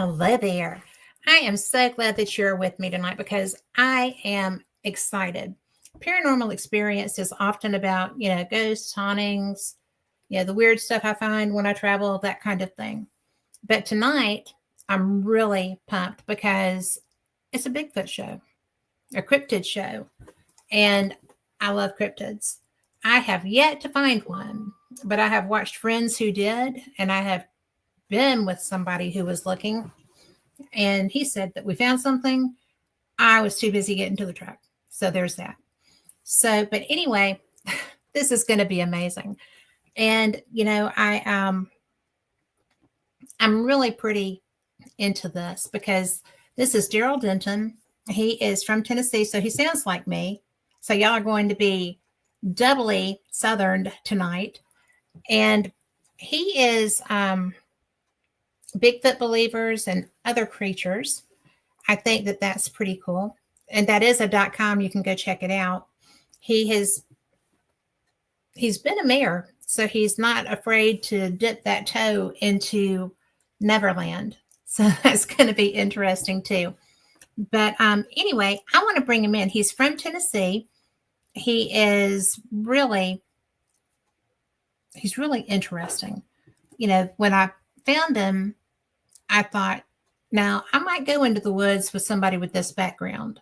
Hello there. I am so glad that you're with me tonight because I am excited. Paranormal experience is often about, ghosts, hauntings, the weird stuff I find when I travel, that kind of thing. But tonight, I'm really pumped because it's a Bigfoot show, a cryptid show, and I love cryptids. I have yet to find one, but I have watched friends who did, and I have been with somebody who was looking, and he said that we found something. I was too busy getting to the truck. So there's that. So, but anyway, this is going to be amazing. And I'm really pretty into this because this is Darrell Denton. He is from Tennessee, so he sounds like me. So y'all are going to be doubly southern tonight. And he is Bigfoot believers and other creatures. I think that that's pretty cool. And that is a.com. You can go check it out. He's been a mayor, so he's not afraid to dip that toe into Neverland. So that's going to be interesting too. But anyway, I want to bring him in. He's from Tennessee. He's really interesting. When I found him, I thought, now I might go into the woods with somebody with this background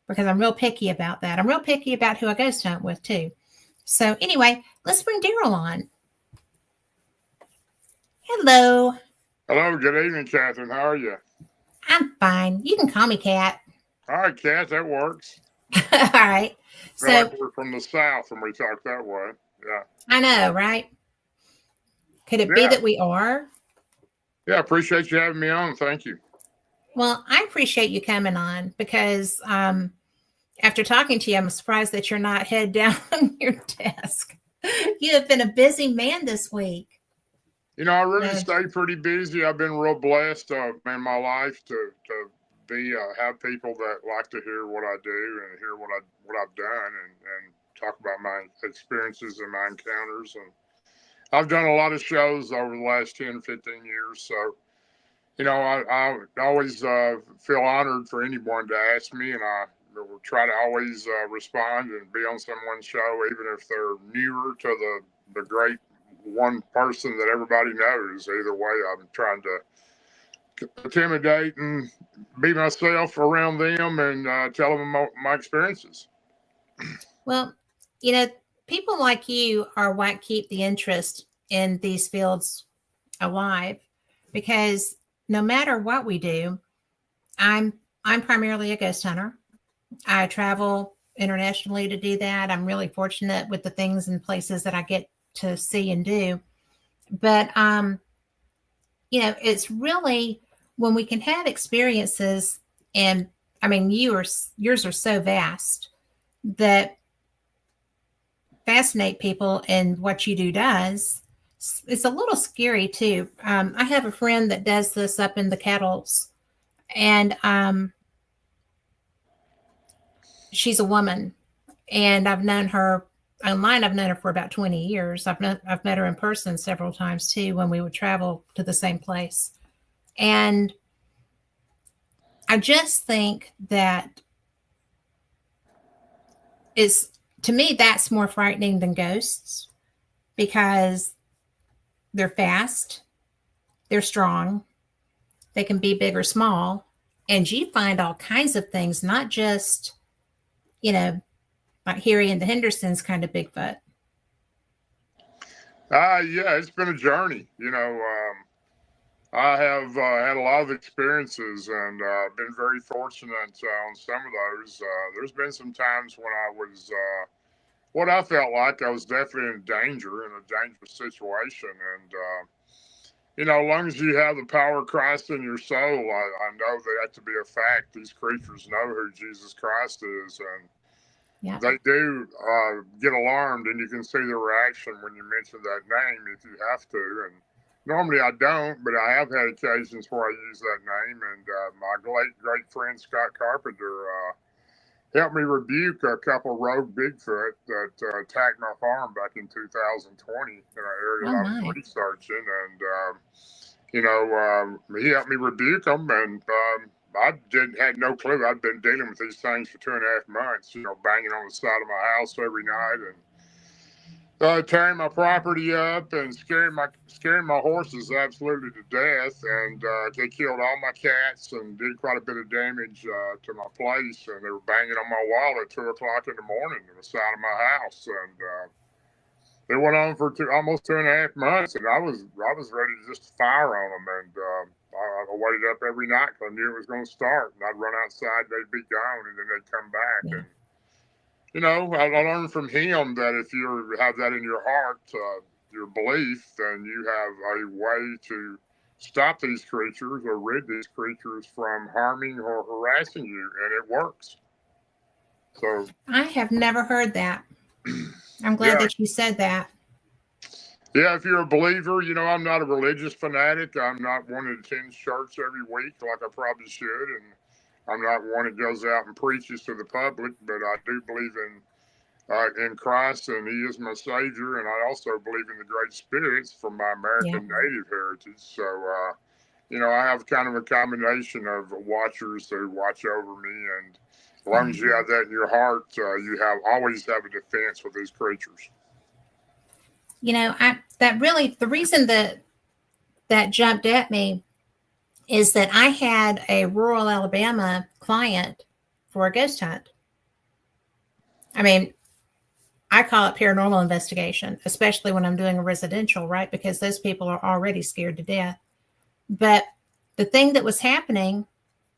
because I'm real picky about that. I'm real picky about who I ghost hunt with too. So anyway, let's bring Darrell on. Hello. Hello, good evening, Catherine. How are you? I'm fine. You can call me Kat. All right, Kat, that works. All right. So like we're from the South when we talk that way. Yeah. I know, right? Could it be that we are? Yeah, I appreciate you having me on. Thank you. Well, I appreciate you coming on because after talking to you, I'm surprised that you're not head down on your desk. You have been a busy man this week. I really stay pretty busy. I've been real blessed in my life to be have people that like to hear what I do and hear what I've done and talk about my experiences and my encounters. And I've done a lot of shows over the last 10, 15 years. So, I always feel honored for anyone to ask me, and I will try to always respond and be on someone's show, even if they're newer to the great one person that everybody knows. Either way, I'm trying to intimidate and be myself around them and tell them my experiences. Well, people like you are what keep the interest in these fields alive, because no matter what we do, I'm primarily a ghost hunter. I travel internationally to do that. I'm really fortunate with the things and places that I get to see and do. But it's really when we can have experiences, and I mean yours are so vast that fascinate people, and what you do does. It's a little scary too. I have a friend that does this up in the Kettles, and she's a woman, and I've known her online. I've known her for about 20 years. I've met her in person several times too when we would travel to the same place. And I just think that is, to me, that's more frightening than ghosts because they're fast, they're strong, they can be big or small, and you find all kinds of things, not just, like Harry and the Hendersons kind of Bigfoot. Yeah, it's been a journey. I have had a lot of experiences and been very fortunate on some of those. There's been some times when I was what I felt like I was definitely in danger, in a dangerous situation. And, as long as you have the power of Christ in your soul, I know that to be a fact. These creatures know who Jesus Christ is. And they do get alarmed, and you can see the reaction when you mention that name if you have to. And normally I don't, but I have had occasions where I use that name. And my great friend Scott Carpenter helped me rebuke a couple rogue Bigfoot that attacked my farm back in 2020 in an area that I was researching. And He helped me rebuke them, and I didn't had no clue. I'd been dealing with these things for 2.5 months. Banging on the side of my house every night and tearing my property up and scaring my horses absolutely to death. And they killed all my cats and did quite a bit of damage to my place. And they were banging on my wall at 2 o'clock in the morning on the side of my house. And it went on for almost 2.5 months, and I was ready to just fire on them. And I waited up every night because I knew it was going to start. And I'd run outside, they'd be gone, and then they'd come back. Yeah. And I learned from him that if you have that in your heart, your belief, then you have a way to stop these creatures or rid these creatures from harming or harassing you, and it works. So I have never heard that. I'm glad yeah, that you said that. yeah. If you're a believer, I'm not a religious fanatic. I'm not one that attends church every week like I probably should, and I'm not one that goes out and preaches to the public. But I do believe in Christ, and He is my Savior. And I also believe in the great spirits from my Yeah. American Native heritage. So, I have kind of a combination of watchers who watch over me. And as long as you have that in your heart, you always have a defense with these creatures. The reason that jumped at me is that I had a rural Alabama client for a ghost hunt. I mean, I call it paranormal investigation, especially when I'm doing a residential, right? Because those people are already scared to death. But the thing that was happening,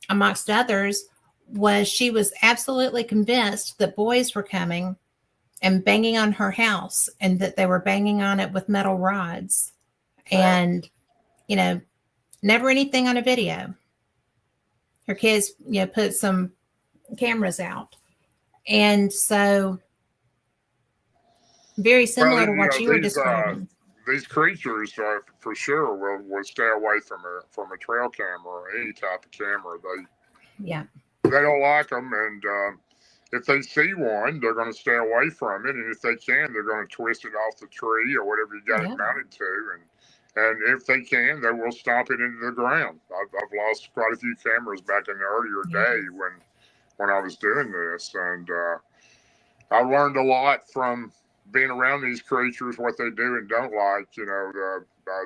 amongst others, was she was absolutely convinced that boys were coming and banging on her house, and that they were banging on it with metal rods. And, never anything on a video. Her kids, put some cameras out. And so very Well, similar to what you were describing. these creatures, for sure, will stay away from a trail camera or any type of camera. Yeah. They don't like them, and if they see one, they're going to stay away from it. And if they can, they're going to twist it off the tree or whatever you got it mounted to. And if they can, they will stomp it into the ground. I've lost quite a few cameras back in the earlier day when I was doing this, and I learned a lot from being around these creatures, what they do and don't like. The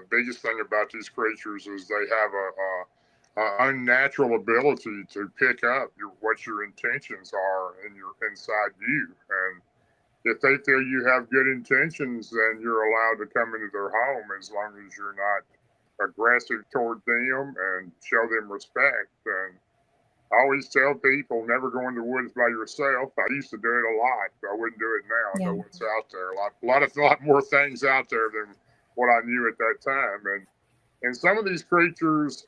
biggest thing about these creatures is they have a unnatural ability to pick up what your intentions are inside you. And if they feel you have good intentions, then you're allowed to come into their home as long as you're not aggressive toward them and show them respect. And I always tell people, never go in the woods by yourself. I used to do it a lot, but I wouldn't do it now. I know what's out there. A lot more things out there than what I knew at that time. And some of these creatures,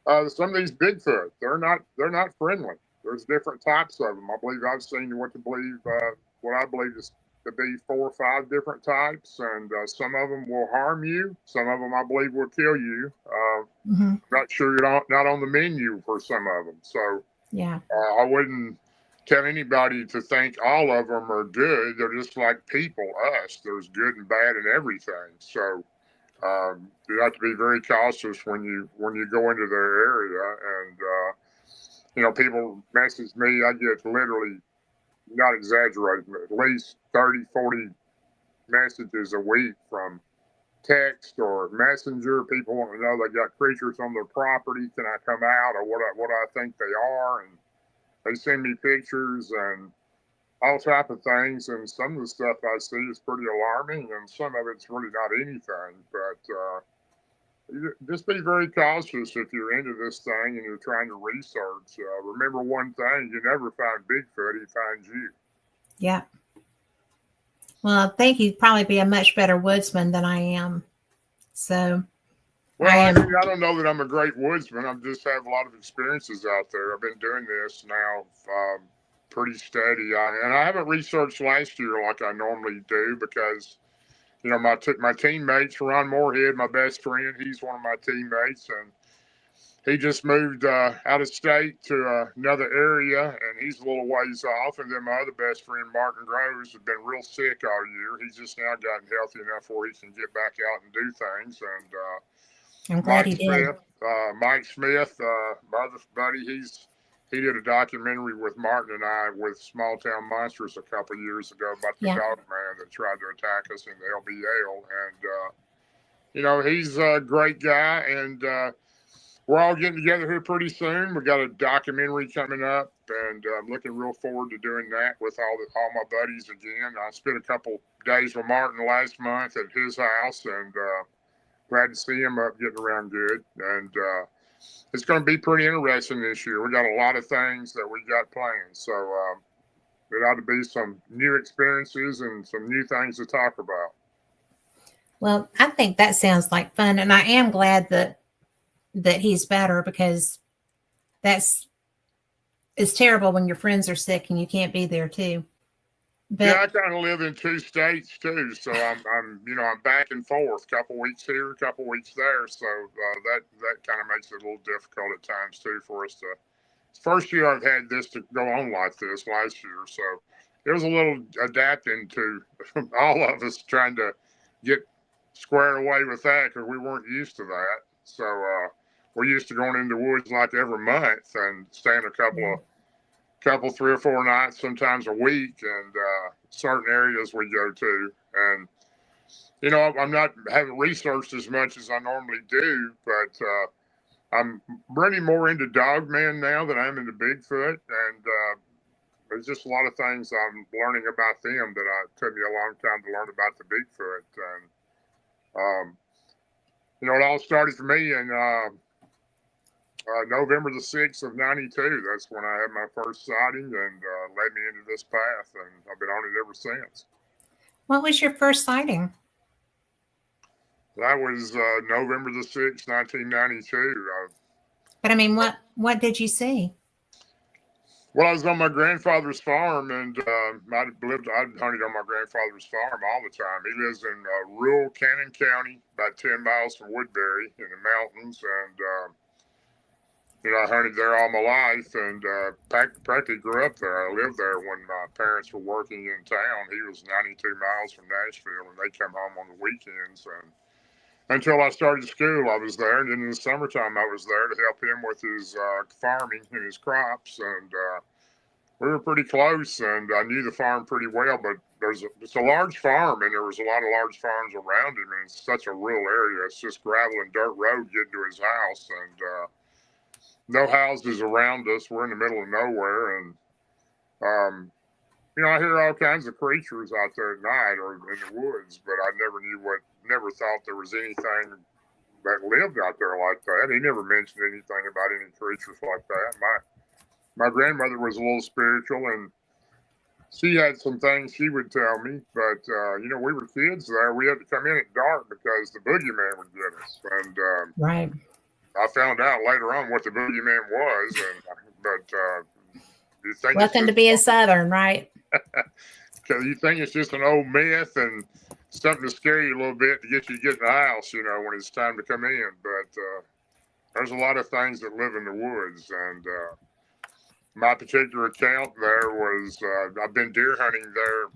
some of these Bigfoot, they're not friendly. There's different types of them. I believe I've seen what I believe is to be 4 or 5 different types, and some of them will harm you. Some of them I believe will kill you. Not sure you're not on the menu for some of them. So I wouldn't tell anybody to think all of them are good. They're just like people, us. There's good and bad in everything. So you have to be very cautious when you go into their area. And people message me. I get literally, not exaggerating, but at least 30, 40 messages a week from text or messenger. People want to know they got creatures on their property. Can I come out, or what I think they are? And they send me pictures and all type of things. And some of the stuff I see is pretty alarming, and some of it's really not anything. But just be very cautious if you're into this thing and you're trying to research. Remember one thing: you never find Bigfoot; he finds you. Yeah. Well, I think you'd probably be a much better woodsman than I am. So, I don't know that I'm a great woodsman. I just have a lot of experiences out there. I've been doing this now pretty steady. And I haven't researched last year like I normally do because, my teammates, Ron Moorhead, my best friend, he's one of my teammates, and he just moved out of state to another area, and he's a little ways off. And then my other best friend, Martin Groves, has been real sick all year. He's just now gotten healthy enough where he can get back out and do things. And I'm glad Mike he did. Smith. Mike Smith, my other buddy, he did a documentary with Martin and I with Small Town Monsters a couple of years ago about the Yeah. dog man that tried to attack us in the LBL. And, he's a great guy. And we're all getting together here pretty soon. We got a documentary coming up, and I'm looking real forward to doing that with all my buddies again. I spent a couple days with Martin last month at his house, and glad to see him up getting around good. And it's going to be pretty interesting this year. We got a lot of things that we got planned, so it ought to be some new experiences and some new things to talk about. Well, I think that sounds like fun, and I am glad that he's better, because that's it's terrible when your friends are sick and you can't be there too. Yeah, I But kind of live in two states too, so I'm back and forth, couple weeks here, couple weeks there. So that kind of makes it a little difficult at times too for us to. It's the first year I've had this to go on like this last year, so it was a little adapting to all of us trying to get squared away with that because we weren't used to that. So we're used to going into the woods like every month and staying a couple 3 or 4 nights, sometimes a week, and certain areas we go to. And I'm not haven't researched as much as I normally do, but I'm running more into Dogman now than I'm into Bigfoot, and there's just a lot of things I'm learning about them that took me a long time to learn about the Bigfoot. And it all started for me in November the 6th of '92. That's when I had my first sighting, and led me into this path, and I've been on it ever since. what was your first sighting? That was November the 6th, 1992. But I mean, what did you see? Well, I was on my grandfather's farm, and I'd hunted on my grandfather's farm all the time. He lives in rural Cannon County, about 10 miles from Woodbury in the mountains, and I hunted there all my life, and practically grew up there. I lived there when my parents were working in town. He was 92 miles from Nashville, and they come home on the weekends. And until I started school, I was there, and then in the summertime, I was there to help him with his farming and his crops. And we were pretty close, and I knew the farm pretty well. But it's a large farm, and there was a lot of large farms around him, and it's such a rural area. It's just gravel and dirt road getting to his house, and no houses around us. We're in the middle of nowhere, and I hear all kinds of creatures out there at night or in the woods, but I never thought there was anything that lived out there like that. He never mentioned anything about any creatures like that. My grandmother was a little spiritual, and she had some things she would tell me, but we were kids there. We had to come in at dark because the boogeyman would get us, and Right. I found out later on what the boogeyman was, but you think Welcome to being Southern, right? because you think it's just an old myth and something to scare you a little bit to get you to get in the house, when it's time to come in. But there's a lot of things that live in the woods, and my particular account there was I've been deer hunting there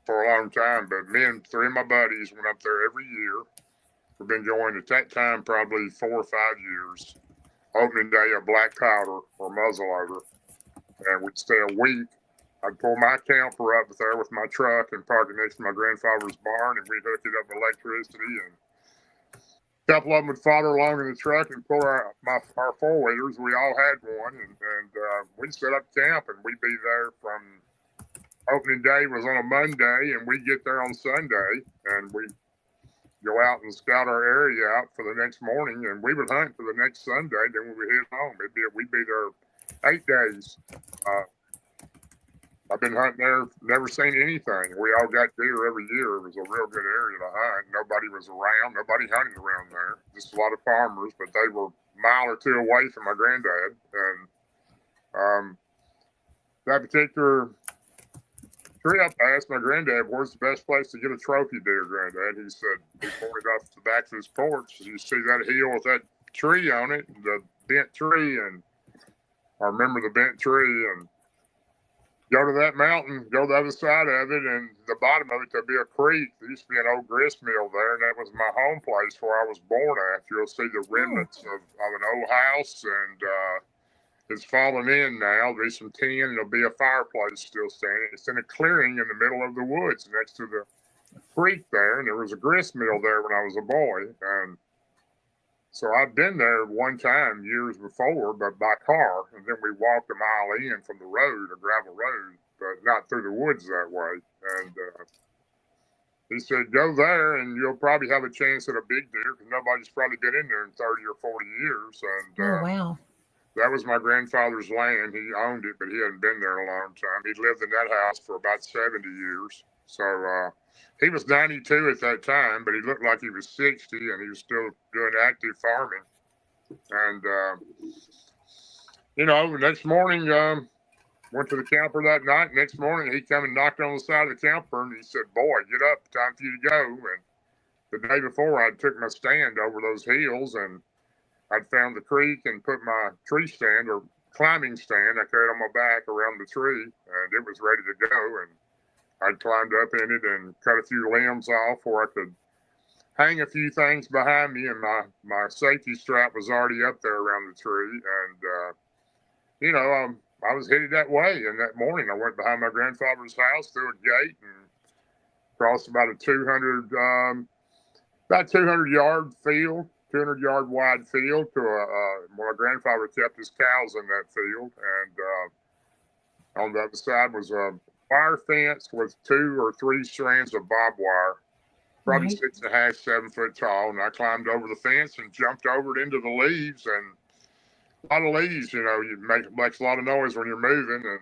for a long time, but me and 3 of my buddies went up there every year. We've been going at that time probably 4 or 5 years. Opening day of black powder or muzzleloader, and we'd stay a week. I'd pull my camper up there with my truck and park it next to my grandfather's barn, and we'd hook it up with electricity. And a couple of them would follow along in the truck and pull our 4-wheelers. We all had one, and we'd set up camp, and we'd be there from opening day was on a Monday, and we'd get there on Sunday, and we'd go out and scout our area out for the next morning, and we would hunt for the next Sunday. Then we would head home. We'd be there 8 days. I've been hunting there, never seen anything. We all got deer every year. It was a real good area to hunt. Nobody was around. Nobody hunted around there. Just a lot of farmers, but they were a mile or 2 away from my granddad. And that particular trip, I asked my granddad, where's the best place to get a trophy deer, Granddad? He said, he pointed off the back of his porch. You see that hill with that tree on it, the bent tree, and I remember the bent tree, and go to that mountain, go to the other side of it, and the bottom of it, there'll be a creek. There used to be an old grist mill there, and that was my home place where I was born at. You'll see the Oh, remnants of an old house, and it's fallen in now. There's some tin, and there'll be a fireplace still standing. It's in a clearing in the middle of the woods next to the creek there, and there was a grist mill there when I was a boy. And so I'd been there one time years before, but by car, and then we walked a mile in from the road, a gravel road, but not through the woods that way. And he said, go there, and you'll probably have a chance at a big deer because nobody's probably been in there in 30 or 40 years. And oh, wow. that was my grandfather's land. He owned it, but he hadn't been there a long time. He'd lived in that house for about 70 years. So he was 92 at that time, but he looked like he was 60, and he was still doing active farming. And, the next morning, went to the camper that night. Next morning, he come and knocked on the side of the camper, and he said, boy, get up, time for you to go. And the day before, I took my stand over those hills, and I'd found the creek and put my tree stand or climbing stand I carried on my back around the tree, and it was ready to go. And I'd climbed up in it and cut a few limbs off where I could hang a few things behind me, and my safety strap was already up there around the tree. And, I was headed that way. And that morning, I went behind my grandfather's house through a gate and crossed about a 200-yard field, 200-yard wide field to my grandfather kept his cows in that field. And on the other side was a wire fence with 2 or 3 strands of barbed wire, probably Right. 6.5, 7 foot tall. And I climbed over the fence and jumped over it into the leaves. And a lot of leaves, makes a lot of noise when you're moving. And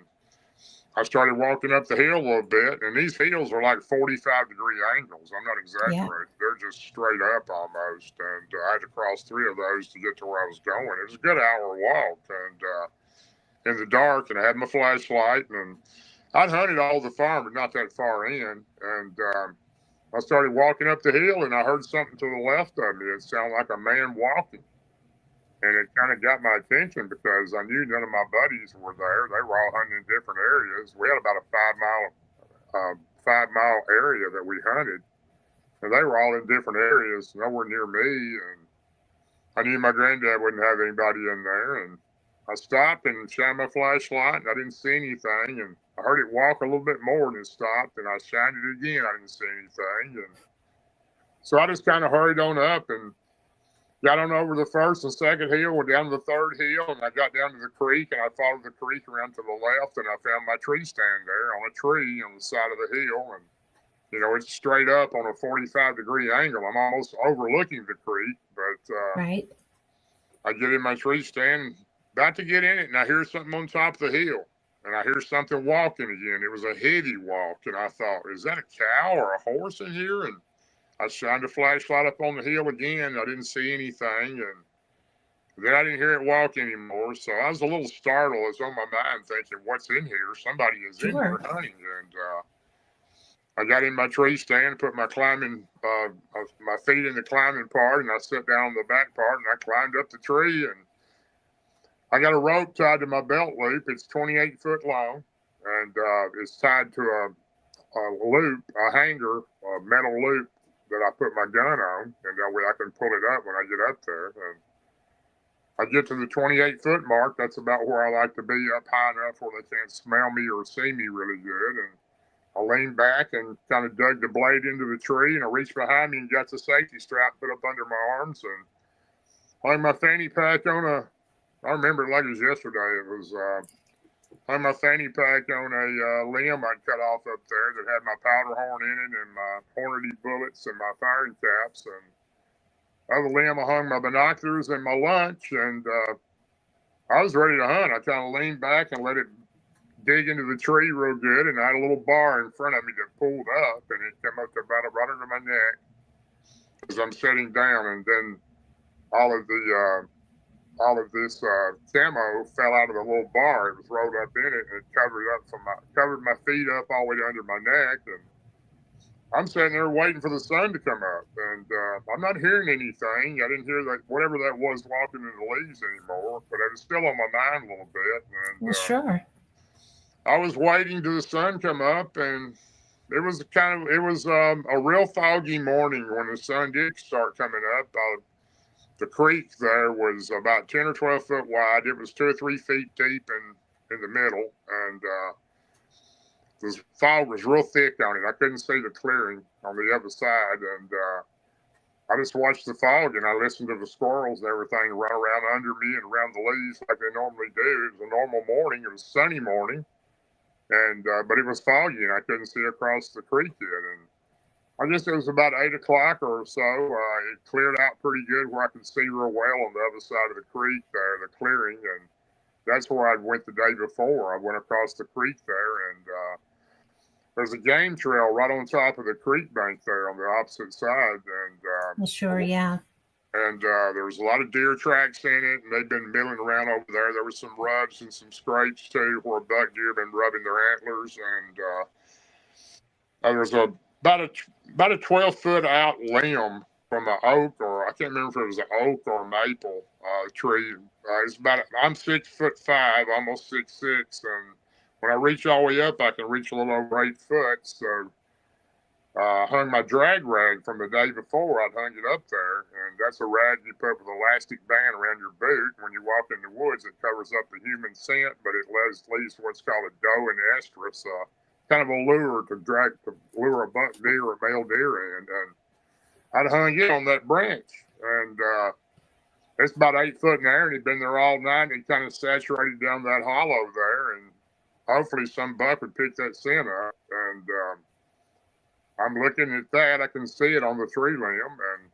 I started walking up the hill a little bit, and these hills are like 45-degree angles. I'm not Yeah. exaggerating. They're just straight up almost. And I had to cross 3 of those to get to where I was going. It was a good hour walk, and in the dark, and I had my flashlight, and I'd hunted all the farm, but not that far in. And I started walking up the hill, and I heard something to the left of me. It sounded like a man walking. And it kind of got my attention because I knew none of my buddies were there. They were all hunting in different areas. We had about a 5-mile area that we hunted, and they were all in different areas, nowhere near me. And I knew my granddad wouldn't have anybody in there. And I stopped and shined my flashlight, and I didn't see anything. And I heard it walk a little bit more, and it stopped. And I shined it again. I didn't see anything. And so I just kind of hurried on up and got on over the first and second hill, went down to the third hill, and I got down to the creek, and I followed the creek around to the left, and I found my tree stand there on a tree on the side of the hill. And, it's straight up on a 45-degree angle. I'm almost overlooking the creek, but Right. I get in my tree stand, about to get in it, and I hear something on top of the hill, and I hear something walking again. It was a heavy walk, and I thought, is that a cow or a horse in here? And I shined a flashlight up on the hill again. I didn't see anything, and then I didn't hear it walk anymore. So I was a little startled. It was on my mind thinking, what's in here? Somebody is in here hunting. And I got in my tree stand, put my my feet in the climbing part, and I sat down on the back part, and I climbed up the tree. And I got a rope tied to my belt loop. It's 28 foot long, and it's tied to a loop, a hanger, a metal loop that I put my gun on, and that way I can pull it up when I get up there. And I get to the 28-foot mark. That's about where I like to be, up high enough where they can't smell me or see me really good. And I leaned back and kind of dug the blade into the tree, and I reached behind me and got the safety strap put up under my arms, and hung my fanny pack on I remember it like it was yesterday. It was hung my fanny pack on a limb I'd cut off up there that had my powder horn in it and my Hornady bullets and my firing caps. And other limb I hung my binoculars and my lunch, and I was ready to hunt. I kind of leaned back and let it dig into the tree real good, and I had a little bar in front of me that pulled up, and it came up to about right under my neck as I'm sitting down. And then all of this camo fell out of the little bar. It was rolled up in it, and it covered my feet up all the way under my neck. And I'm sitting there waiting for the sun to come up, and I'm not hearing anything. I didn't hear that whatever that was walking in the leaves anymore, but it was still on my mind a little bit. And Well, sure. I was waiting till the sun come up, and it was a real foggy morning when the sun did start coming up. The creek there was about 10 or 12 foot wide. It was 2 or 3 feet deep in the middle, and the fog was real thick on it. I couldn't see the clearing on the other side, and I just watched the fog, and I listened to the squirrels and everything run around under me and around the leaves like they normally do. It was a normal morning. It was a sunny morning, and but it was foggy, and I couldn't see across the creek yet. And I guess it was about 8 o'clock or so. It cleared out pretty good where I could see real well on the other side of the creek there, the clearing, and that's where I went the day before. I went across the creek there, and there's a game trail right on top of the creek bank there on the opposite side, and Sure, yeah. and there was a lot of deer tracks in it, and they'd been milling around over there. There was some rubs and some scrapes too, where buck deer been rubbing their antlers, and there was about a 12 foot out limb from an oak, or I can't remember if it was an oak or a maple tree. I'm 6'5", almost 6'6", and when I reach all the way up, I can reach a little over 8 foot. So I hung my drag rag from the day before. I'd hung it up there, and that's a rag you put with an elastic band around your boot. When you walk in the woods, it covers up the human scent, but it leaves what's called a doe and estrus, kind of a lure to lure a buck deer or a male deer in. And I'd hung it on that branch, and it's about 8 foot in the air, and he'd been there all night, and it kind of saturated down that hollow there, and hopefully some buck would pick that scent up. And I'm looking at that. I can see it on the tree limb, and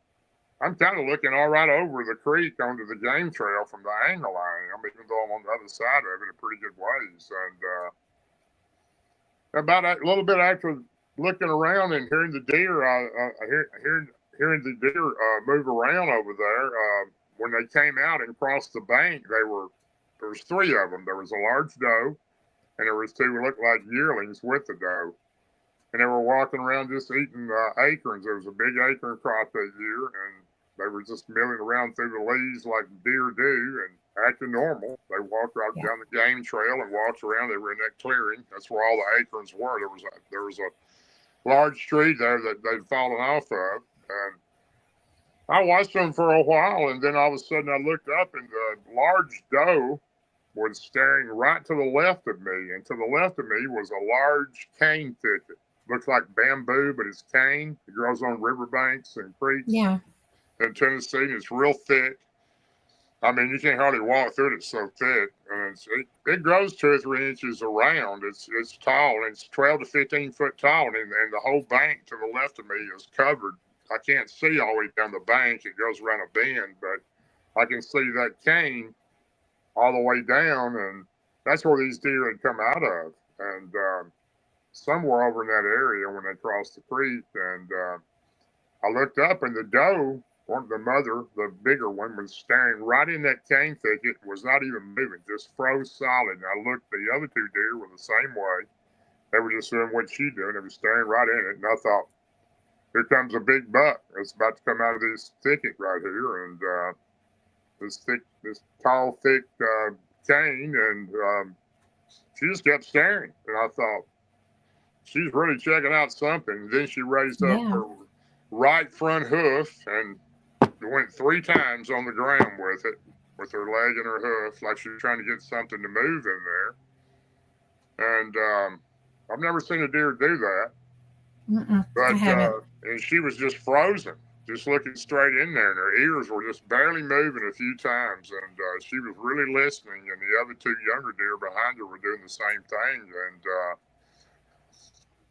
I'm kind of looking all right over the creek onto the game trail from the angle I am, even though I'm on the other side of it a pretty good ways. And about a little bit after looking around and hearing the deer, hearing the deer move around over there, when they came out and crossed the bank, there was 3 of them. There was a large doe, and there was 2 who looked like yearlings with the doe. And they were walking around just eating acorns. There was a big acorn crop that year, and they were just milling around through the leaves like deer do and acting normal. They walked right down the game trail and walked around. They were in that clearing. That's where all the acorns were. There was a large tree there that they'd fallen off of. And I watched them for a while, and then all of a sudden I looked up, and the large doe was staring right to the left of me. And to the left of me was a large cane thicket. Looks like bamboo, but it's cane. It grows on riverbanks and creeks in Tennessee, and it's real thick. I mean, you can't hardly walk through it. It's so thick, and it grows 2 or 3 inches around. It's tall, and it's 12 to 15 foot tall, and the whole bank to the left of me is covered. I can't see all the way down the bank. It goes around a bend, but I can see that cane all the way down, and that's where these deer had come out of. And somewhere over in that area when they crossed the creek, and I looked up, and the doe, the mother, the bigger one, was staring right in that cane thicket, was not even moving, just froze solid. And I looked, the other 2 deer were the same way. They were just doing what she doing. They were staring right in it, and I thought, here comes a big buck. It's about to come out of this thicket right here, and this tall, thick cane, and she just kept staring, and I thought, she's really checking out something. And then she raised up her right front hoof and went 3 times on the ground with it, with her leg and her hoof, like she was trying to get something to move in there. And I've never seen a deer do that. But and she was just frozen, just looking straight in there, and her ears were just barely moving a few times. And she was really listening, and the other 2 younger deer behind her were doing the same thing. And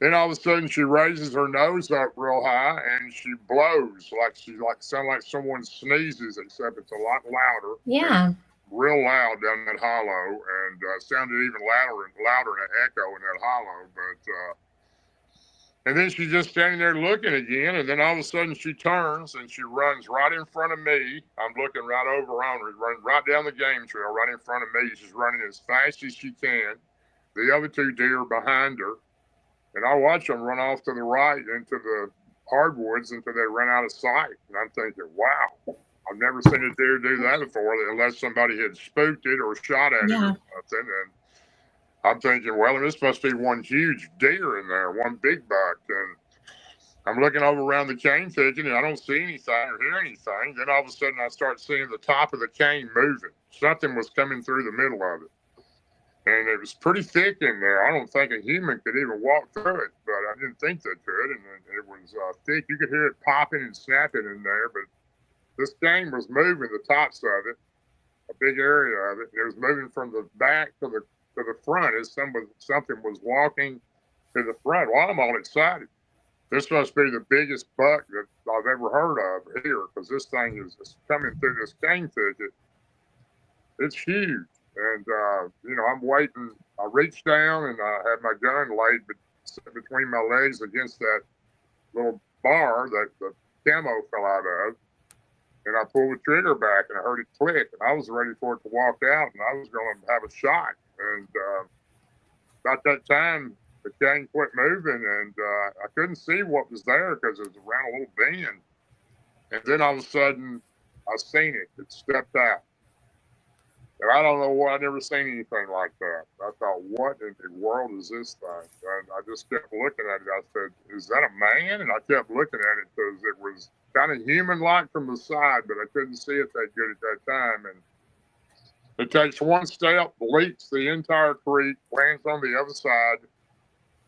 then all of a sudden she raises her nose up real high, and she blows sound like someone sneezes, except it's a lot louder. Yeah. Real loud down that hollow, and sounded even louder and an echo in that hollow. But and then she's just standing there looking again, and then all of a sudden she turns and she runs right in front of me. I'm looking right over on her, running right down the game trail, right in front of me. She's running as fast as she can. The other 2 deer behind her. And I watch them run off to the right into the hardwoods until they run out of sight. And I'm thinking, wow, I've never seen a deer do that before, unless somebody had spooked it or shot at it or something. And I'm thinking, well, this must be one huge deer in there, one big buck. And I'm looking over around the cane thicket and I don't see anything or hear anything. Then all of a sudden I start seeing the top of the cane moving. Something was coming through the middle of it. And it was pretty thick in there. I don't think a human could even walk through it, but I didn't think they could. And it was thick. You could hear it popping and snapping in there, but this cane was moving the tops of it, a big area of it. It was moving from the back to the front as something was walking to the front. Well, I'm all excited. This must be the biggest buck that I've ever heard of here because this thing is coming through this cane thicket. It's huge. And, I'm waiting. I reached down and I had my gun laid between my legs against that little bar that the camo fell out of. And I pulled the trigger back and I heard it click. And I was ready for it to walk out and I was going to have a shot. And about that time, the cane quit moving and I couldn't see what was there because it was around a little bend. And then all of a sudden, I seen it. It stepped out. And I don't know what, I never seen anything like that. I thought, what in the world is this thing? And I just kept looking at it. I said, is that a man? And I kept looking at it because it was kind of human-like from the side, but I couldn't see it that good at that time. And it takes one step, leaps the entire creek, lands on the other side,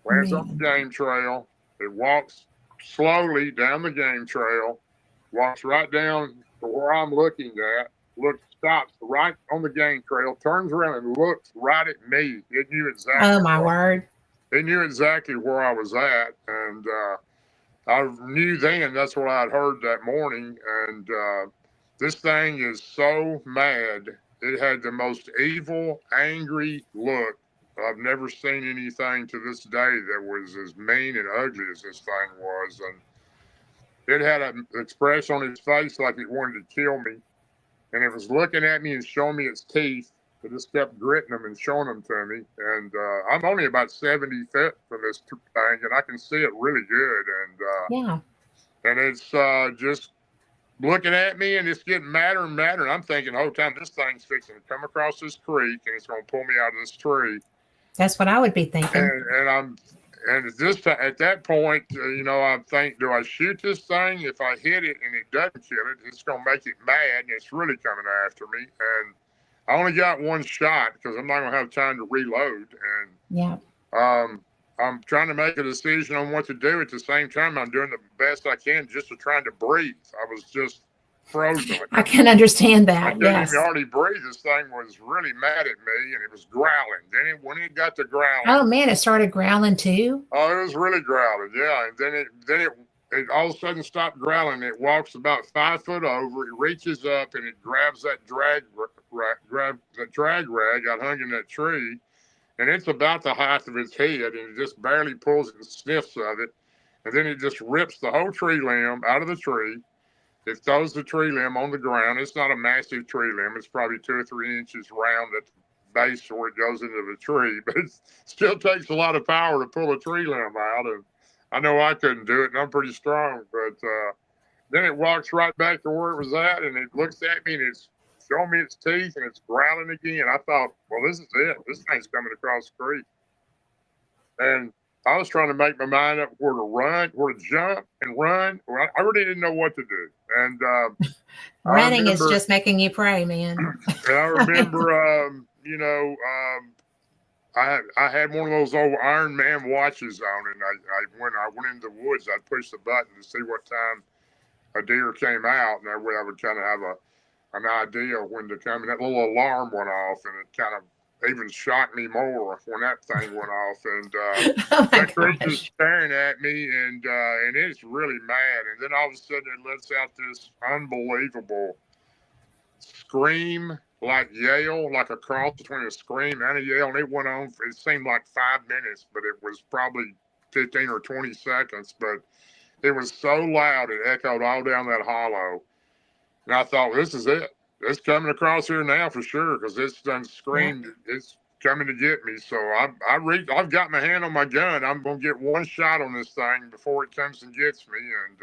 lands on the game trail. It walks slowly down the game trail, walks right down to where I'm looking at, stops right on the game trail, turns around and looks right at me. It knew exactly. Oh, my word. It knew exactly where I was at. And I knew then that's what I'd heard that morning. And this thing is so mad. It had the most evil, angry look. I've never seen anything to this day that was as mean and ugly as this thing was. And it had an expression on its face like it wanted to kill me. And it was looking at me and showing me its teeth. It just kept gritting them and showing them to me. And I'm only about 70 feet from this thing, and I can see it really good. And and it's just looking at me, and it's getting madder and madder. And I'm thinking the whole time, this thing's fixing to come across this creek, and it's going to pull me out of this tree. That's what I would be thinking. And at that point, I think, do I shoot this thing? If I hit it and it doesn't kill it, it's going to make it mad, and it's really coming after me. And I only got one shot because I'm not going to have time to reload. And I'm trying to make a decision on what to do. At the same time, I'm doing the best I can just to trying to breathe. I was just frozen. I can understand that. I couldn't even hardly breathe. This thing was really mad at me, and it was growling. Then when it got to growling, oh man, it started growling too. Oh, it was really growling, yeah. And then it all of a sudden stopped growling. It walks about 5 foot over. It reaches up and it grabs that drag rag I hung in that tree, and it's about the height of its head, and it just barely pulls it and sniffs of it, and then it just rips the whole tree limb out of the tree. It throws the tree limb on the ground. It's not a massive tree limb. It's probably 2 or 3 inches round at the base where it goes into the tree, but it still takes a lot of power to pull a tree limb out. And I know I couldn't do it, and I'm pretty strong. But then it walks right back to where it was at, and it looks at me, and it's showing me its teeth, and it's growling again. I thought, well, this is it. This thing's coming across the creek. And I was trying to make my mind up where to run, where to jump and run. Well, I really didn't know what to do. And running is just making you pray, man. And I remember, I had one of those old Iron Man watches on, and when I went into the woods, I'd push the button to see what time a deer came out, and that way I would kind of have an idea of when to come. And that little alarm went off, and it kind of even shocked me more when that thing went off. And that creature's staring at me, and it's really mad. And then all of a sudden, it lets out this unbelievable scream, like yell, like a cross between a scream and a yell. And it went on, it seemed like 5 minutes, but it was probably 15 or 20 seconds. But it was so loud, it echoed all down that hollow. And I thought, well, this is it. It's coming across here now for sure, because it's done screamed. Yeah. It's coming to get me. So I've got my hand on my gun. I'm going to get one shot on this thing before it comes and gets me. And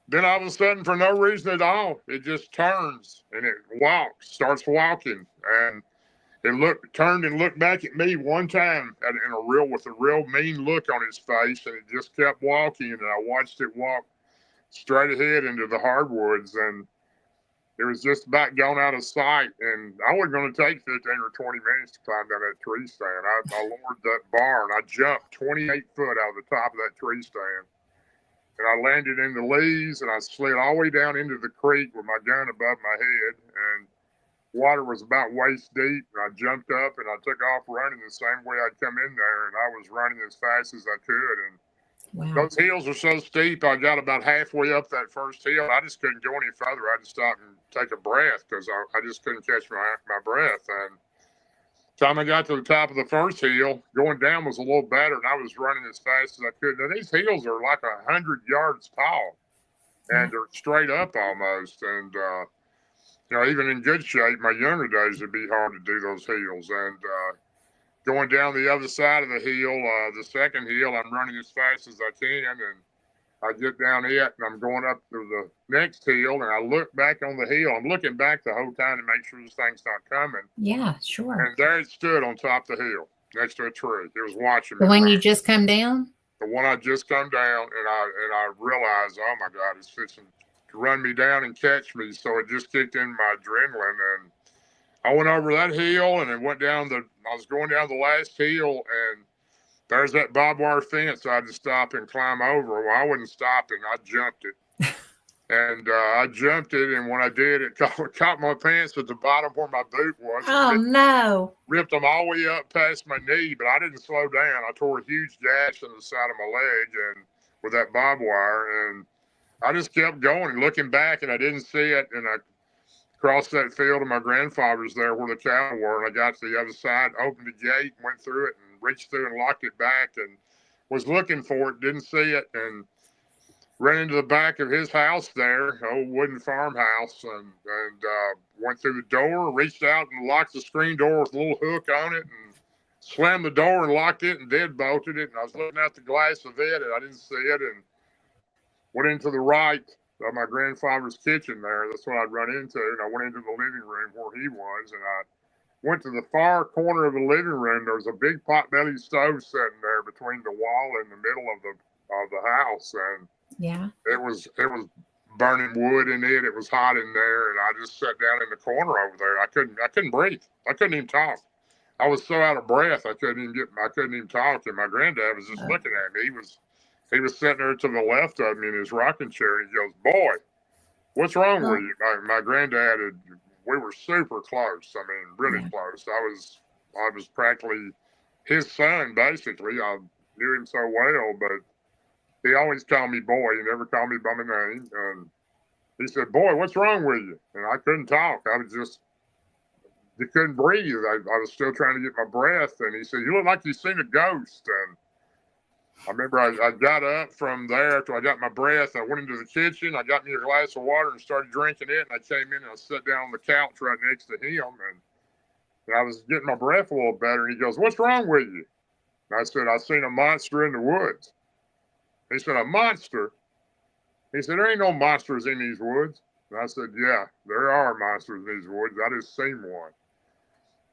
then all of a sudden, for no reason at all, it just turns and it starts walking. And turned and looked back at me one time with a real mean look on his face, and it just kept walking. And I watched it walk straight ahead into the hardwoods, and it was just about gone out of sight. And I wasn't going to take 15 or 20 minutes to climb down that tree stand. I lowered that barn. I jumped 28 foot out of the top of that tree stand. And I landed in the leaves, and I slid all the way down into the creek with my gun above my head. And water was about waist deep. And I jumped up, and I took off running the same way I'd come in there. And I was running as fast as I could. And Wow. those hills are so steep. I got about halfway up that first hill. I just couldn't go any further. I had to stop and take a breath because I just couldn't catch my breath. And time I got to the top of the first hill, going down was a little better, and I was running as fast as I could. Now, these hills are like 100 yards tall, and they're straight up almost. And, even in good shape, my younger days, it'd be hard to do those hills. And going down the other side of the hill, the second hill, I'm running as fast as I can, and I get down it, and I'm going up to the next hill, and I look back on the hill. I'm looking back the whole time to make sure this thing's not coming. Yeah, sure. And there it stood on top of the hill, next to a tree. It was watching me. The one you just come down? The one I just come down, and I realized, oh my God, it's fixing to run me down and catch me. So it just kicked in my adrenaline, and I went over that hill, and it went down I was going down the last hill, and there's that barbed wire fence I had to stop and climb over. Well, I wasn't stopping. I jumped it. And I jumped it, and when I did, it caught my pants at the bottom where my boot was. Oh, no. Ripped them all the way up past my knee, but I didn't slow down. I tore a huge gash in the side of my leg and with that barbed wire, and I just kept going and looking back, and I didn't see it, and I crossed that field, and my grandfather's there where the cattle were, and I got to the other side, opened the gate, went through it, and reached through and locked it back, and was looking for it, didn't see it, and ran into the back of his house there, old wooden farmhouse, and went through the door, reached out and locked the screen door with a little hook on it, and slammed the door and locked it and deadbolted it. And I was looking out the glass of it, and I didn't see it, and went into the right of my grandfather's kitchen there. That's what I'd run into. And I went into the living room where he was, and I went to the far corner of the living room. There was a big pot-bellied stove sitting there between the wall and the middle of the house, and it was burning wood in it. It was hot in there, and I just sat down in the corner over there. I couldn't breathe. I couldn't even talk. I was so out of breath. I couldn't even talk. And my granddad was just looking at me. He was sitting there to the left of me in his rocking chair, and he goes, "Boy, what's wrong with you?" My granddad we were super close. I mean, really close. I was practically his son, basically. I knew him so well, but he always called me boy. He never called me by my name. And he said, "Boy, what's wrong with you?" And I couldn't talk. You couldn't breathe. I was still trying to get my breath. And he said, "You look like you've seen a ghost." And I remember I got up from there after I got my breath. I went into the kitchen. I got me a glass of water and started drinking it. And I came in and I sat down on the couch right next to him. And I was getting my breath a little better. And he goes, "What's wrong with you?" And I said, "I seen a monster in the woods." He said, "A monster?" He said, "There ain't no monsters in these woods." And I said, "Yeah, there are monsters in these woods. I just seen one."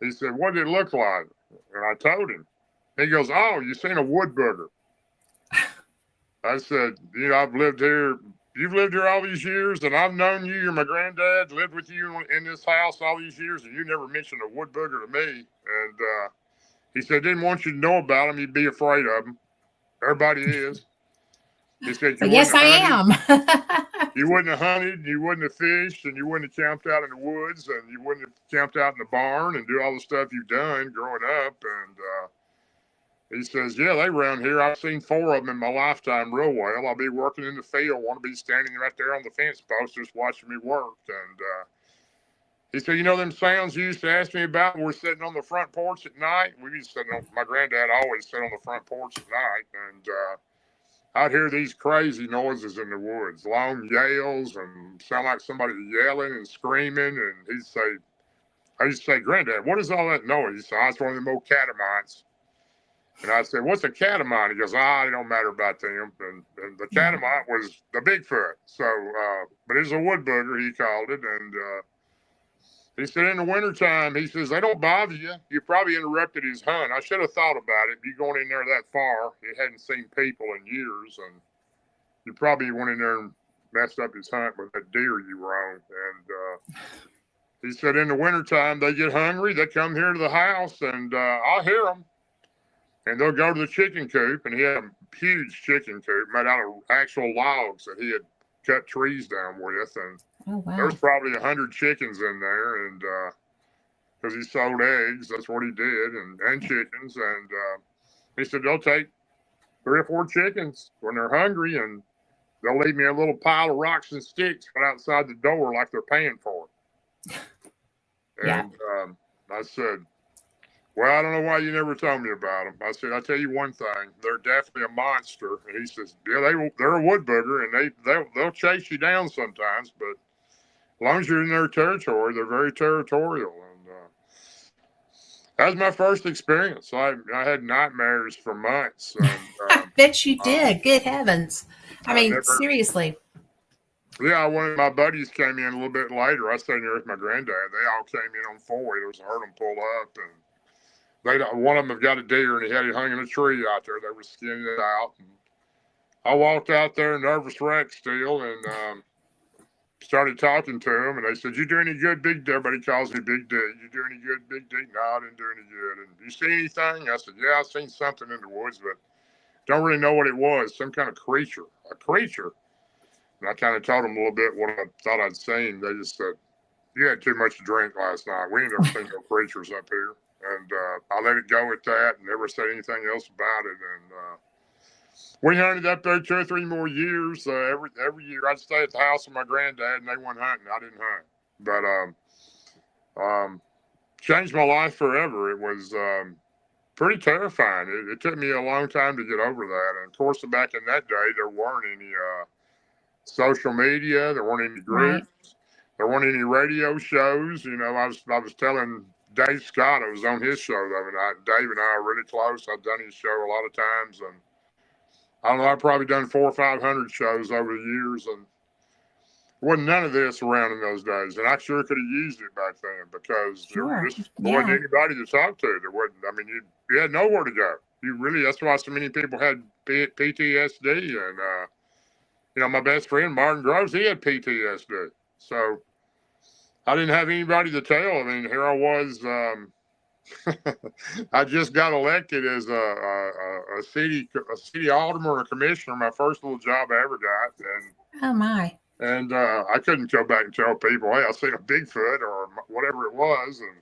He said, "What did it look like?" And I told him. He goes, "Oh, you seen a wood booger." I said, "I've lived here. You've lived here all these years, and I've known you. You're my granddad, lived with you in this house all these years, and you never mentioned a wood booger to me." And he said, "Didn't want you to know about them. You'd be afraid of them. Everybody is." He said, "Yes, I am." You wouldn't have hunted, you wouldn't have fished, and you wouldn't have camped out in the woods, and you wouldn't have camped out in the barn and do all the stuff you've done growing up. And he says, "Yeah, they run here. I've seen 4 of them in my lifetime real well. I'll be working in the field, want to be standing right there on the fence post just watching me work." And he said, "Them sounds you used to ask me about when we're sitting on the front porch at night?" We used to sit my granddad always sat on the front porch at night, and I'd hear these crazy noises in the woods, long yells, and sound like somebody yelling and screaming. And I used to say, "Granddad, what is all that noise?" He said, "Oh, it's one of them old catamites." And I said, "What's a catamite?" He goes, "It don't matter about them." And the catamite was the Bigfoot. So, but it was a wood booger, he called it. And He said in the wintertime, he says, they don't bother you. You probably interrupted his hunt. I should have thought about it. You going in there that far, he hadn't seen people in years, and you probably went in there and messed up his hunt with that deer you were on. And he said in the wintertime, they get hungry. They come here to the house, and I'll hear them. And they'll go to the chicken coop, and he had a huge chicken coop made out of actual logs that he had cut trees down with. And Oh, wow. there was probably 100 chickens in there, and because he sold eggs, that's what he did, and chickens. And he said they'll take 3 or 4 chickens when they're hungry, and they'll leave me a little pile of rocks and sticks right outside the door like they're paying for it. And I said, well, I don't know why you never told me about them. I said, I'll tell you one thing. They're definitely a monster. And he says, yeah, they're a wood booger, and they'll chase you down sometimes, but as long as you're in their territory, they're very territorial. And that was my first experience. I had nightmares for months. And, I bet you did. Good heavens. I mean, seriously. Yeah, one of my buddies came in a little bit later. I stayed there with my granddad. They all came in on 4-wheelers and heard them pull up. And one of them got a deer, and he had it hung in a tree out there. They were skinning it out. And I walked out there, nervous wreck still, and started talking to him. And they said, you do any good, Big D? Everybody calls me Big D. You do any good, Big D? No, I didn't do any good. And you see anything? I said, yeah, I seen something in the woods, but don't really know what it was. Some kind of creature. A creature. And I kind of told them a little bit what I thought I'd seen. They just said, you had too much to drink last night. We ain't never seen no creatures up here. And I let it go at that and never said anything else about it. And we hunted up there 2 or 3 more years. Every year I'd stay at the house with my granddad, and they went hunting. I didn't hunt. But changed my life forever. It was pretty terrifying. It took me a long time to get over that. And, of course, back in that day, there weren't any social media. There weren't any groups. Right. There weren't any radio shows. You know, I was telling Dave Scott, I was on his show the other night. Dave and I are really close. I've done his show a lot of times. And I don't know, I've probably done 400 or 500 shows over the years. And there wasn't none of this around in those days. And I sure could have used it back then because there wasn't anybody to talk to. There wasn't. I mean, you had nowhere to go. That's why so many people had PTSD. And, you know, my best friend, Martin Groves, he had PTSD. So I didn't have anybody to tell. I mean, here I was. I just got elected as a city alderman or a commissioner, my first little job I ever got. And, oh, my. And I couldn't go back and tell people, hey, I seen a Bigfoot or whatever it was. And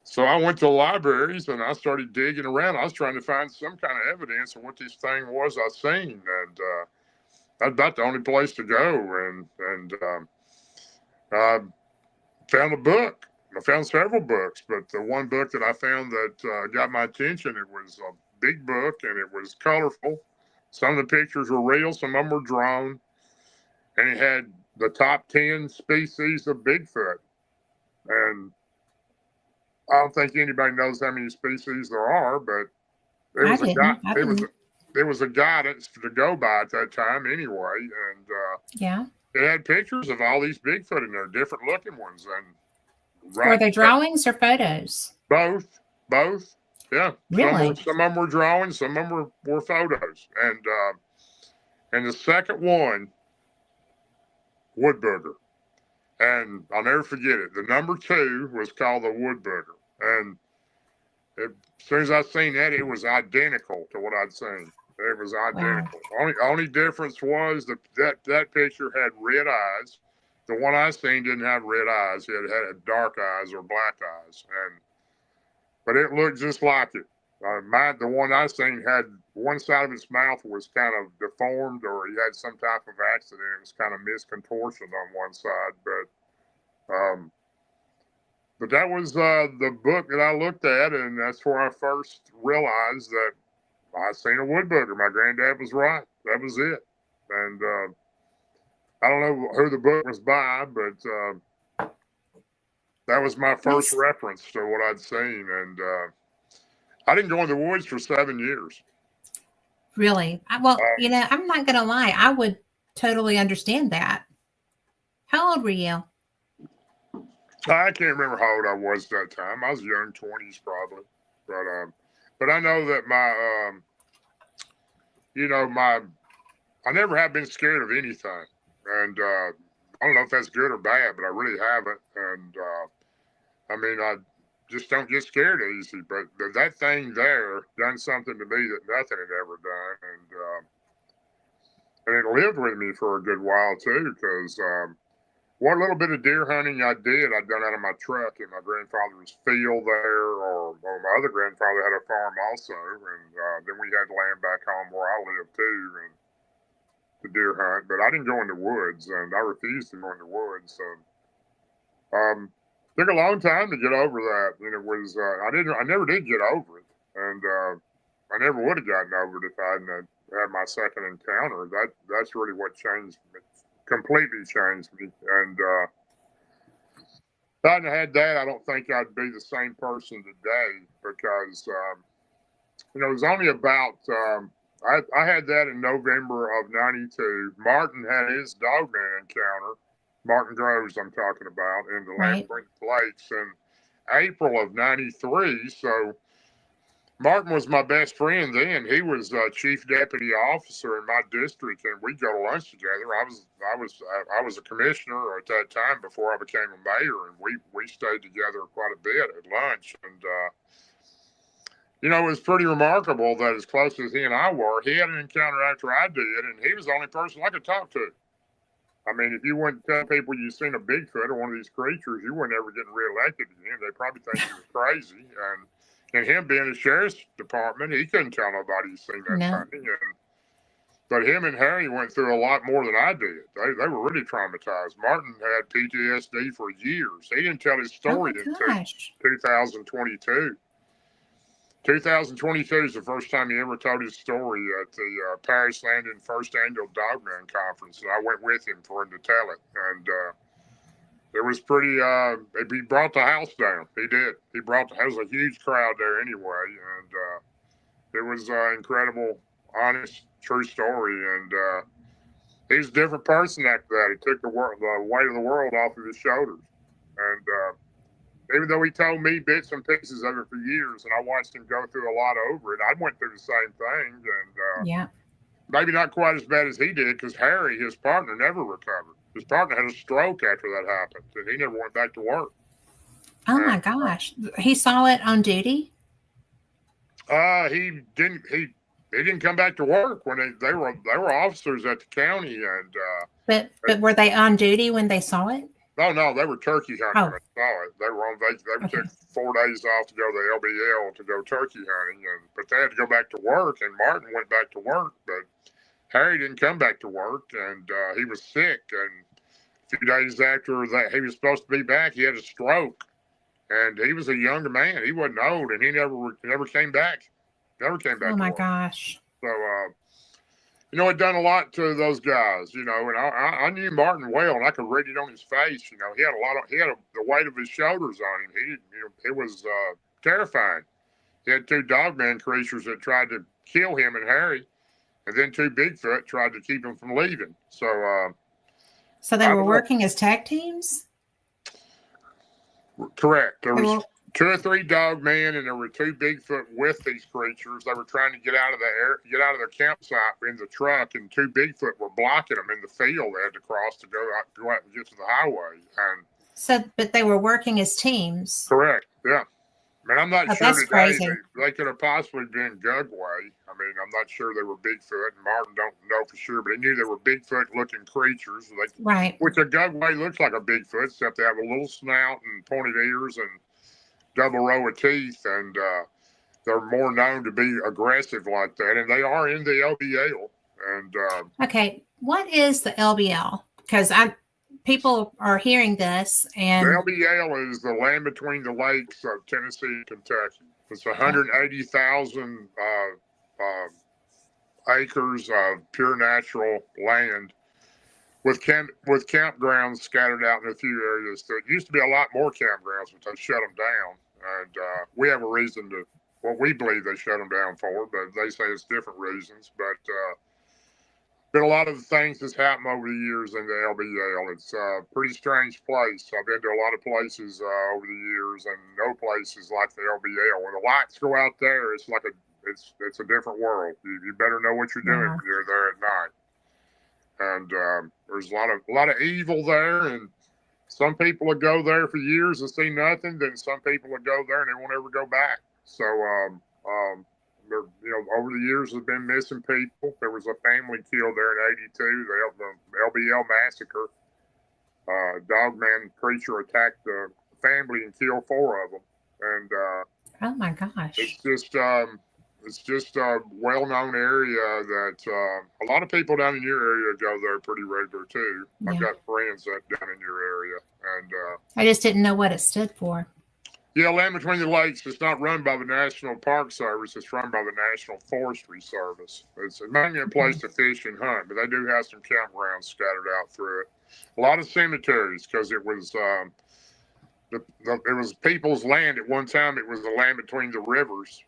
so I went to the libraries and I started digging around. I was trying to find some kind of evidence of what this thing was I seen. And that's about the only place to go. And I found a book. I found several books, but the one book that I found that got my attention, it was a big book and it was colorful. Some of the pictures were real, some of them were drawn, and it had the top 10 species of Bigfoot. And I don't think anybody knows how many species there are, but there was a guidance to go by at that time anyway. And it had pictures of all these Bigfoot in there, different looking ones. And were they drawings or photos? Both. Yeah. Really? Some of them were drawings, some of them were photos. And the second one, wood booger. And I'll never forget it. The number 2 was called the wood booger. And as soon as I seen that, it was identical to what I'd seen. It was identical. Wow. Only difference was that picture had red eyes. The one I seen didn't have red eyes. It had dark eyes or black eyes. But it looked just like it. The one I seen had one side of its mouth was kind of deformed, or he had some type of accident. It was kind of miscontortioned on one side. But that was the book that I looked at, and that's where I first realized that I seen a wood booger. My granddad was right. That was it. And I don't know who the book was by, but that was my first reference to what I'd seen. And I didn't go in the woods for 7 years. Really? Well, you know, I'm not going to lie. I would totally understand that. How old were you? I can't remember how old I was that time. I was young 20s probably, but I know that you know, I never have been scared of anything, and I don't know if that's good or bad, but I really haven't, and I mean, I just don't get scared easy, but that thing there done something to me that nothing had ever done, and it lived with me for a good while too, because what little bit of deer hunting I did, I'd done out of my truck in my grandfather's field there, or my other grandfather had a farm also, and then we had land back home where I lived too, and to deer hunt, but I didn't go in the woods, and I refused to go in the woods. So, took a long time to get over that, and it was I never did get over it, and I never would have gotten over it if I hadn't had my second encounter. That's really what changed me, completely changed me, and if I hadn't had that, I don't think I'd be the same person today because you know it was only about. I had that in November of '92. Martin had his dogman encounter. Martin Groves, I'm talking about, in the Right. Labyrinth Lakes in April of '93. So Martin was my best friend then. He was chief deputy officer in my district, and we'd go to lunch together. I was a commissioner at that time before I became a mayor, and we stayed together quite a bit at lunch. And you know, it was pretty remarkable that as close as he and I were, he had an encounter after I did, and he was the only person I could talk to. I mean, if you wouldn't tell people you've seen a Bigfoot or one of these creatures, you weren't ever getting reelected again. They probably think you were crazy. And him being a sheriff's department, he couldn't tell nobody he's seen that No. thing. But him and Harry went through a lot more than I did. They were really traumatized. Martin had PTSD for years. He didn't tell his Oh story my until gosh. 2022. 2022 is the first time he ever told his story at the Paris Landing First Annual Dogman Conference, and I went with him for him to tell it. And it was pretty. He brought the house down. He did. He brought. There was a huge crowd there anyway, and it was incredible, honest, true story. And he's a different person after that. He took the weight of the world off of his shoulders, and even though he told me bits and pieces of it for years, and I watched him go through a lot over it, I went through the same thing, and Yeah. maybe not quite as bad as he did, because Harry, his partner, never recovered. His partner had a stroke after that happened, and he never went back to work. Oh my And gosh. He saw it on duty? he didn't. He didn't come back to work when they were officers at the county, and But were they on duty when they saw it? no, they were turkey hunting. Oh, I saw it. They were on. They okay. took 4 days off to go to the LBL to go turkey hunting, but they had to go back to work. And Martin went back to work, but Harry didn't come back to work, and he was sick. And a few days after that, he was supposed to be back. He had a stroke, and he was a younger man. He wasn't old, and he never came back. Never came Oh back to my work. gosh. So you know, it done a lot to those guys, you know, and I knew Martin well, and I could read it on his face. You know, he had the weight of his shoulders on him. It was terrifying. He had two dogman creatures that tried to kill him and Harry, and then two Bigfoot tried to keep him from leaving. So, So they were working as tag teams? Correct. There was 2 or 3 dogmen, and there were 2 Bigfoot with these creatures. They were trying to get out of their campsite in the truck, and 2 Bigfoot were blocking them in the field. They had to cross to go out and get to the highway. And So, but they were working as teams. correct, yeah. I mean, I'm not sure That's today crazy. they could have possibly been Gugway. I mean, I'm not sure they were Bigfoot, and Martin don't know for sure, but he knew they were Bigfoot-looking creatures. Right. Which a Gugway looks like a Bigfoot, except they have a little snout and pointed ears and double row of teeth, and they're more known to be aggressive like that, and they are in the LBL. And Okay, what is the LBL? Because people are hearing this, the and LBL is the land between the lakes of Tennessee and Kentucky. It's 180,000 acres of pure natural land with campgrounds scattered out in a few areas. So it used to be a lot more campgrounds, but they shut them down. And we have a reason to what we believe they shut them down for, but they say it's different reasons. But been a lot of the things that's happened over the years in the LBL. It's a pretty strange place. I've been to a lot of places over the years, and no places like the LBL. When the lights go out there, it's like it's a different world. You better know what you're doing Yeah. when you're there at night. And there's a lot of evil there, and some people will go there for years and see nothing. Then some people will go there and they won't ever go back. So there, over the years, there's been missing people. There was a family killed there in '82, the LBL massacre. Dogman creature attacked the family and killed 4 of them. And Oh my gosh. it's just a well-known area that a lot of people down in your area go there pretty regular too. Yeah. I've got friends that down in your area, and I just didn't know what it stood for. yeah, Land Between the Lakes is not run by the National Park Service. It's run by the National Forestry Service. It's mainly a place to fish and hunt, but they do have some campgrounds scattered out through it. A lot of cemeteries because it was it was people's land at one time. It was the land between the rivers,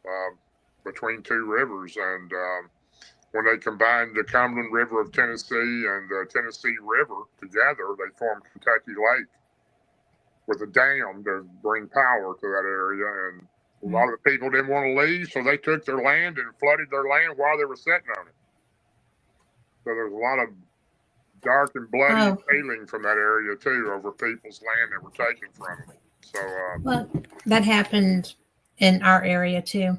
between 2 rivers, and when they combined the Cumberland River of Tennessee and the Tennessee River together, they formed Kentucky Lake with a dam to bring power to that area. And a lot of the people didn't want to leave, so they took their land and flooded their land while they were sitting on it. So there's a lot of dark and bloody feeling from that area too over people's land that were taken from them. So well, that happened in our area too.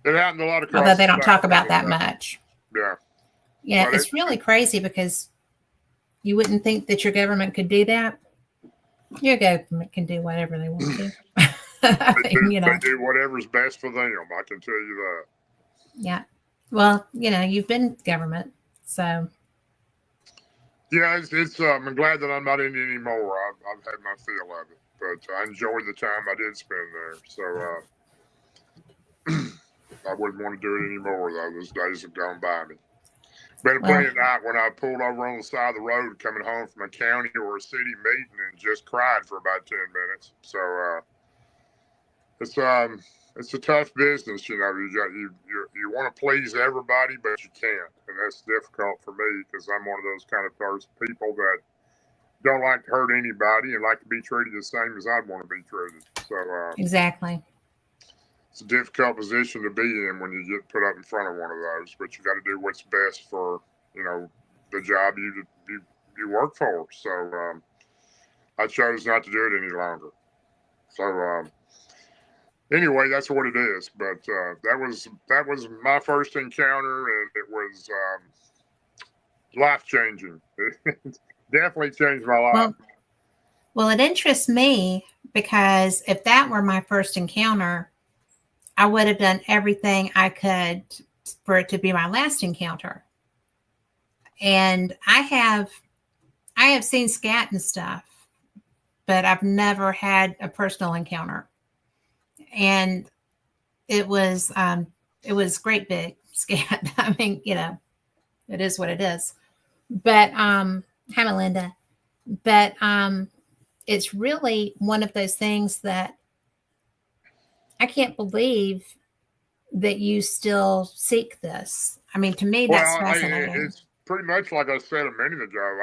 It happened a lot of. Although they don't talk about that much. Yeah. Yeah, it's really crazy because you wouldn't think that your government could do that. Your government can do whatever they want to. They do whatever's best for them. I can tell you that. Yeah. Well, you've been government, so. Yeah, it's. I'm glad that I'm not in it anymore. I've had my fill of it, but I enjoyed the time I did spend there. So I wouldn't want to do it anymore, though. Those days have gone by me. Been plenty of night when I pulled over on the side of the road coming home from a county or a city meeting and just cried for about 10 minutes. So it's a tough business, you want to please everybody, but you can't, and that's difficult for me because I'm one of those kind of those people that don't like to hurt anybody and like to be treated the same as I'd want to be treated. So exactly. It's a difficult position to be in when you get put up in front of one of those, but you got to do what's best for, the job you work for. So I chose not to do it any longer. So anyway, that's what it is. But that was my first encounter, and it was life-changing. It definitely changed my life. Well, it interests me because if that were my first encounter, I would have done everything I could for it to be my last encounter. And I have seen scat and stuff, but I've never had a personal encounter. And it was great big scat. I mean, it is what it is. But hi Melinda. But it's really one of those things that I can't believe that you still seek this. I mean, to me, that's fascinating. It's pretty much like I said a minute ago.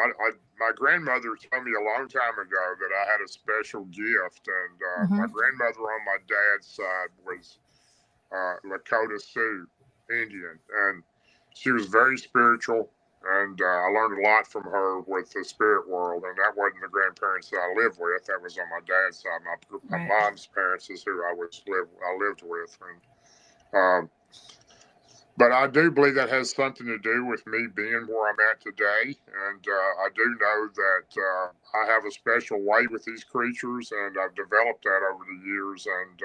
My grandmother told me a long time ago that I had a special gift, and my grandmother on my dad's side was Lakota Sioux Indian, and she was very spiritual, and I learned a lot from her with the spirit world, and that wasn't the grandparents that I lived with. That was on my dad's side. My mom's parents is who I lived with, and but I do believe that has something to do with me being where I'm at today, and I do know that I have a special way with these creatures, and I've developed that over the years, and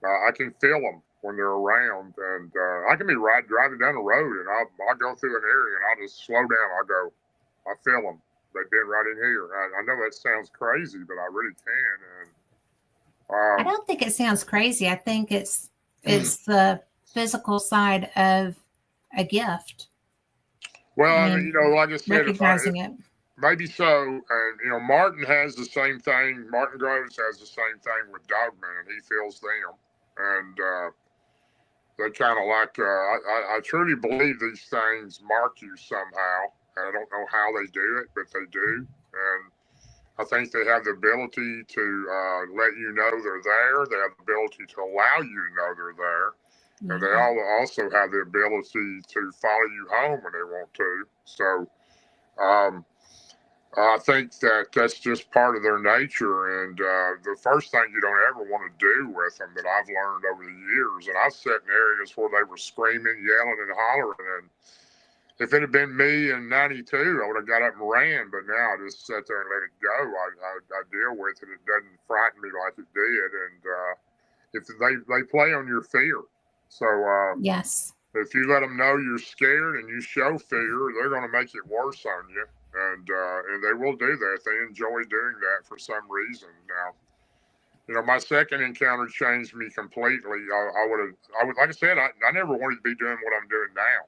I can feel them when they're around, and I can be driving down the road, and I'll go through an area, and I'll just slow down. I feel them. They've been right in here. I know that sounds crazy, but I really can. And I don't think it sounds crazy. I think it's the physical side of a gift. Well, like I said, recognizing it. Maybe so. And, Martin has the same thing. Martin Groves has the same thing with Dogman. He feels them. And they kind of like, I truly believe these things mark you somehow. I don't know how they do it, but they do. And I think they have the ability to let you know they're there. They have the ability to allow you to know they're there. And they all also have the ability to follow you home when they want to. So I think that that's just part of their nature. And the first thing you don't ever want to do with them that I've learned over the years, and I've sat in areas where they were screaming, yelling, and hollering. And if it had been me in '92, I would have got up and ran. But now I just sit there and let it go. I deal with it. It doesn't frighten me like it did. And if they play on your fear. So yes. if you let them know you're scared and you show fear, they're going to make it worse on you. And they will do that. They enjoy doing that for some reason. Now, my second encounter changed me completely. I would, like I said, I never wanted to be doing what I'm doing now,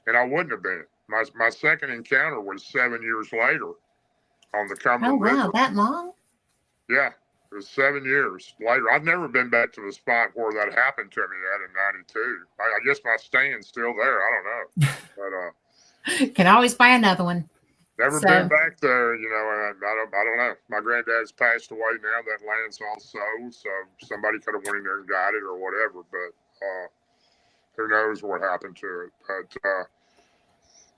and I wouldn't have been. My second encounter was 7 years later on the Cumberland River. Oh wow, that long? Yeah, it was 7 years later. I've never been back to the spot where that happened to me at in '92. I guess my stand's still there. I don't know, but can always buy another one. never been back there, I don't know. My granddad's passed away now. That land's all sold, so somebody could have went in there and got it or whatever. But who knows what happened to it?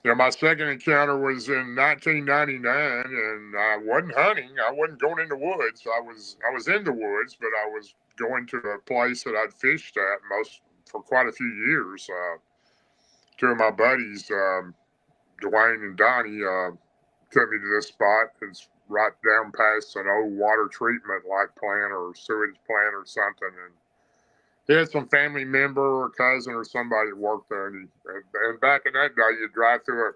But my second encounter was in 1999, and I wasn't hunting. I wasn't going in the woods. I was in the woods, but I was going to a place that I'd fished at for quite a few years. Two of my buddies, Dwayne and Donnie, took me to this spot. It's right down past an old water treatment like plant or sewage plant or something. And he had some family member or cousin or somebody that worked there. And back in that day, you'd drive through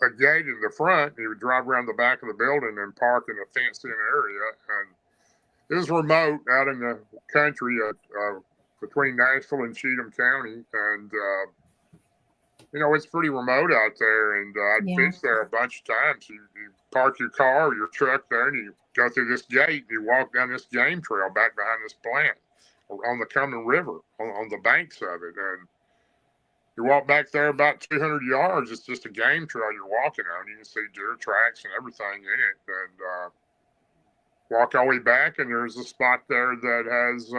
a gate in the front, and you would drive around the back of the building and park in a fenced-in area. And it was remote out in the country between Nashville and Cheatham County. And it's pretty remote out there, and I'd fish there a bunch of times. You park your car or your truck there, and you go through this gate, and you walk down this game trail back behind this plant on the Cumberland River, on the banks of it. And you walk back there about 200 yards. It's just a game trail you're walking on. You can see deer tracks and everything in it. And walk all the way back, and there's a spot there that has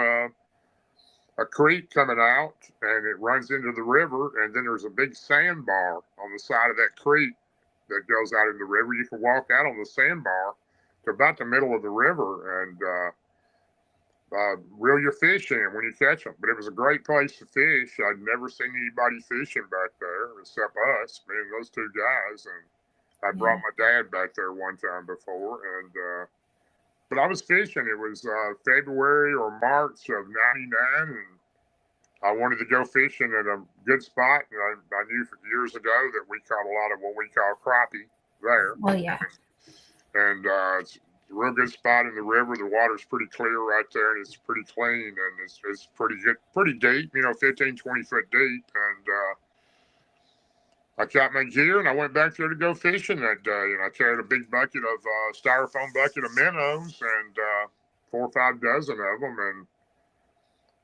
a creek coming out, and it runs into the river, and then there's a big sandbar on the side of that creek that goes out in the river. You can walk out on the sandbar to about the middle of the river and reel your fish in when you catch them. But it was a great place to fish. I'd never seen anybody fishing back there except us, me and those two guys. And I brought my dad back there one time before, and but I was fishing. It was February or March of '99, and I wanted to go fishing at a good spot. And I knew for years ago that we caught a lot of what we call crappie there. Oh, yeah. And it's a real good spot in the river. The water's pretty clear right there, and it's pretty clean, and it's pretty good, pretty deep, 15, 20 foot deep. And I caught my gear, and I went back there to go fishing that day. And I carried a big bucket of styrofoam bucket of minnows and 4 or 5 dozen of them, and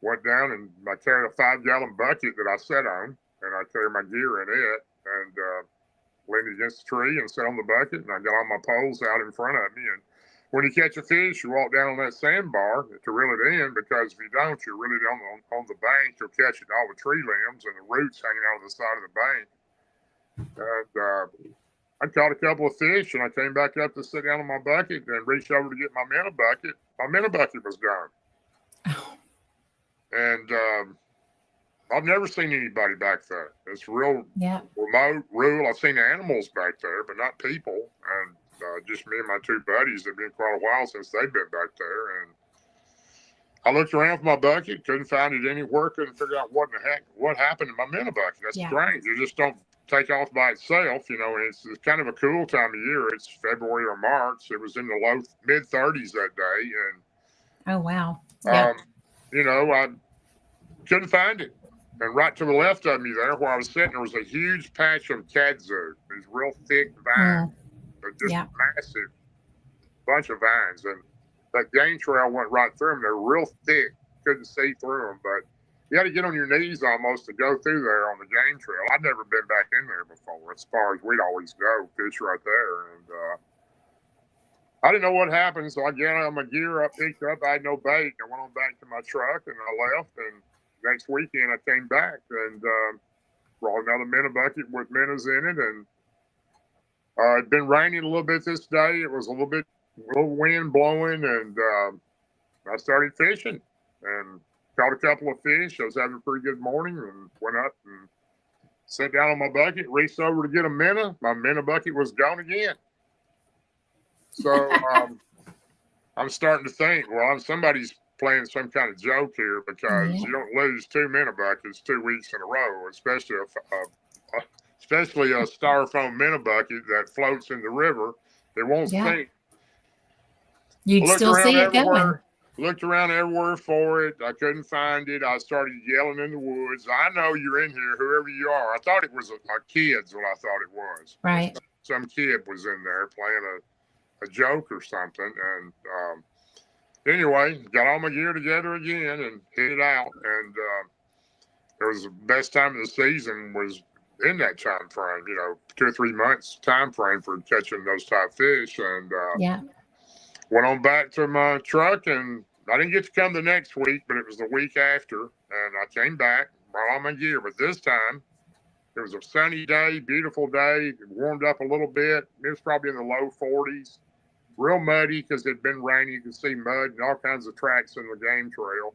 went down, and I carried a 5-gallon bucket that I sat on, and I carried my gear in it, and leaned against the tree and sat on the bucket, and I got all my poles out in front of me. And when you catch a fish, you walk down on that sandbar to reel it in, because if you don't, you reel it on the bank, you'll catch it in all the tree limbs and the roots hanging out of the side of the bank. And I caught a couple of fish, and I came back up to sit down on my bucket and reached over to get my minnow bucket. My minnow bucket was gone. Oh. And I've never seen anybody back there. It's real remote, rural. I've seen animals back there, but not people. And just me and my 2 buddies. It's been quite a while since they've been back there. And I looked around for my bucket, couldn't find it anywhere, couldn't figure out what happened to my minnow bucket. That's strange. You just don't take off by itself, and it's kind of a cool time of year. It's February or March. It was in the low mid-30s that day. And oh, wow. I couldn't find it. And right to the left of me there, where I was sitting, there was a huge patch of kudzu, these real thick vines, just massive bunch of vines. And that game trail went right through them. They're real thick, couldn't see through them. But You got to get on your knees almost to go through there on the game trail. I'd never been back in there before. As far as we'd always go fish right there, and I didn't know what happened. So I got my gear up, picked up. I had no bait. I went on back to my truck and I left. And next weekend I came back and brought another minnow bucket with minnows in it. And it'd been raining a little bit this day. It was a little wind blowing, and I started fishing and caught a couple of fish. I was having a pretty good morning and went up and sat down on my bucket, reached over to get a minnow. My minnow bucket was gone again. So I'm starting to think, well, somebody's playing some kind of joke here, because you don't lose 2 minnow buckets 2 weeks in a row, especially a styrofoam minnow bucket that floats in the river. It won't sink. You'd still see it going. Looked around everywhere for it. I couldn't find it. I started yelling in the woods. I know you're in here, whoever you are. I thought it was a kid's what I thought it was. Right. Some kid was in there playing a joke or something. And anyway, got all my gear together again and hit it out. And it was the best time of the season was in that time frame, 2 or 3 months time frame for catching those type fish. And went on back to my truck, and I didn't get to come the next week, but it was the week after, and I came back, brought all my gear. But this time, it was a sunny day, beautiful day. It warmed up a little bit. It was probably in the low 40s. Real muddy because it had been raining. You could see mud and all kinds of tracks in the game trail.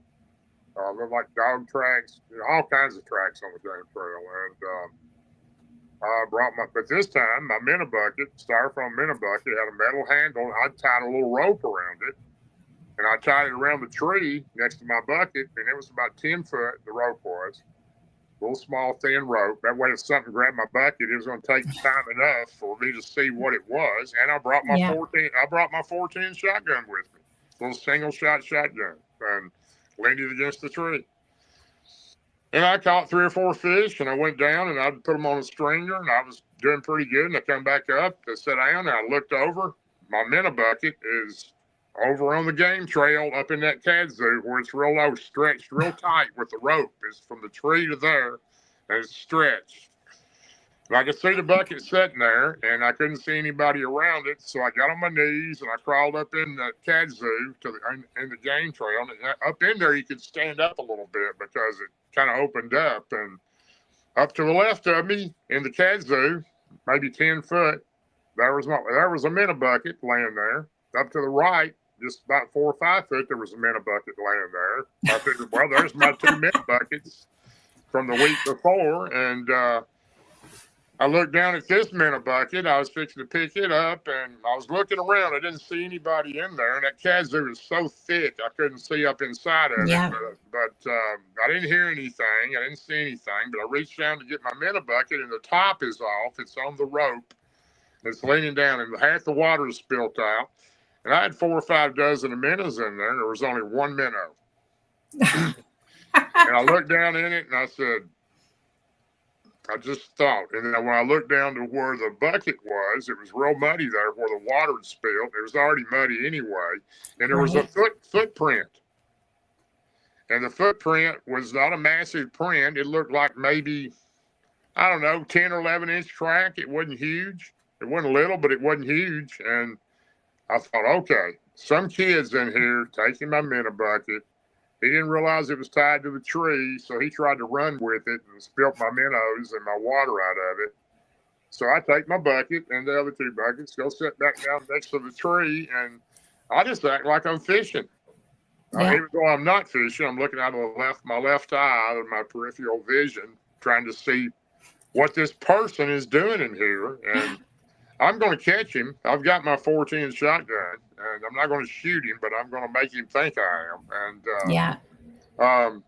Looked like dog tracks, all kinds of tracks on the game trail. And I brought but this time, my minnow bucket, styrofoam minnow bucket, had a metal handle. I tied a little rope around it, and I tied it around the tree next to my bucket, and it was about 10 foot, the rope was. A little small, thin rope. That way, if something grabbed my bucket, it was going to take time enough for me to see what it was. And I brought my 410 shotgun with me, little single shot shotgun, and leaned it against the tree. And I caught 3 or 4 fish, and I went down, and I put them on a stringer, and I was doing pretty good. And I come back up to sit down, and I looked over. My minnow bucket is over on the game trail up in that kudzu where it's real low, stretched real tight with the rope. It's from the tree to there, and it's stretched. And I could see the bucket sitting there, and I couldn't see anybody around it. So I got on my knees, and I crawled up in the kudzu in the game trail. And up in there, you could stand up a little bit because it kind of opened up. And up to the left of me in the kudzu, maybe 10 foot, there was a minnow bucket laying there. Up to the right, just about 4 or 5 foot, there was a minnow bucket laying there. I figured, well, there's my 2 minnow buckets from the week before. And I looked down at this minnow bucket. I was fixing to pick it up, and I was looking around. I didn't see anybody in there, and that kudzu was so thick I couldn't see up inside of it. But I didn't hear anything. I didn't see anything, but I reached down to get my minnow bucket, and the top is off. It's on the rope. It's leaning down, and half the water is spilt out. And I had 4 or 5 dozen of minnows in there, and there was only 1 minnow. And I looked down in it, and I said, I just thought. And then when I looked down to where the bucket was, it was real muddy there where the water had spilled. It was already muddy anyway. And there was a footprint. And the footprint was not a massive print. It looked like maybe, 10 or 11 inch track. It wasn't huge. It wasn't little, but it wasn't huge. And I thought, okay, some kid's in here taking my minnow bucket. He didn't realize it was tied to the tree, so he tried to run with it and spilt my minnows and my water out of it. So I take my bucket and the other 2 buckets, go sit back down next to the tree, and I just act like I'm fishing. Even though I'm not fishing, I'm looking out of my left eye, out of my peripheral vision, trying to see what this person is doing in here. And I'm going to catch him. I've got my 410 shotgun, and I'm not going to shoot him, but I'm going to make him think I am. And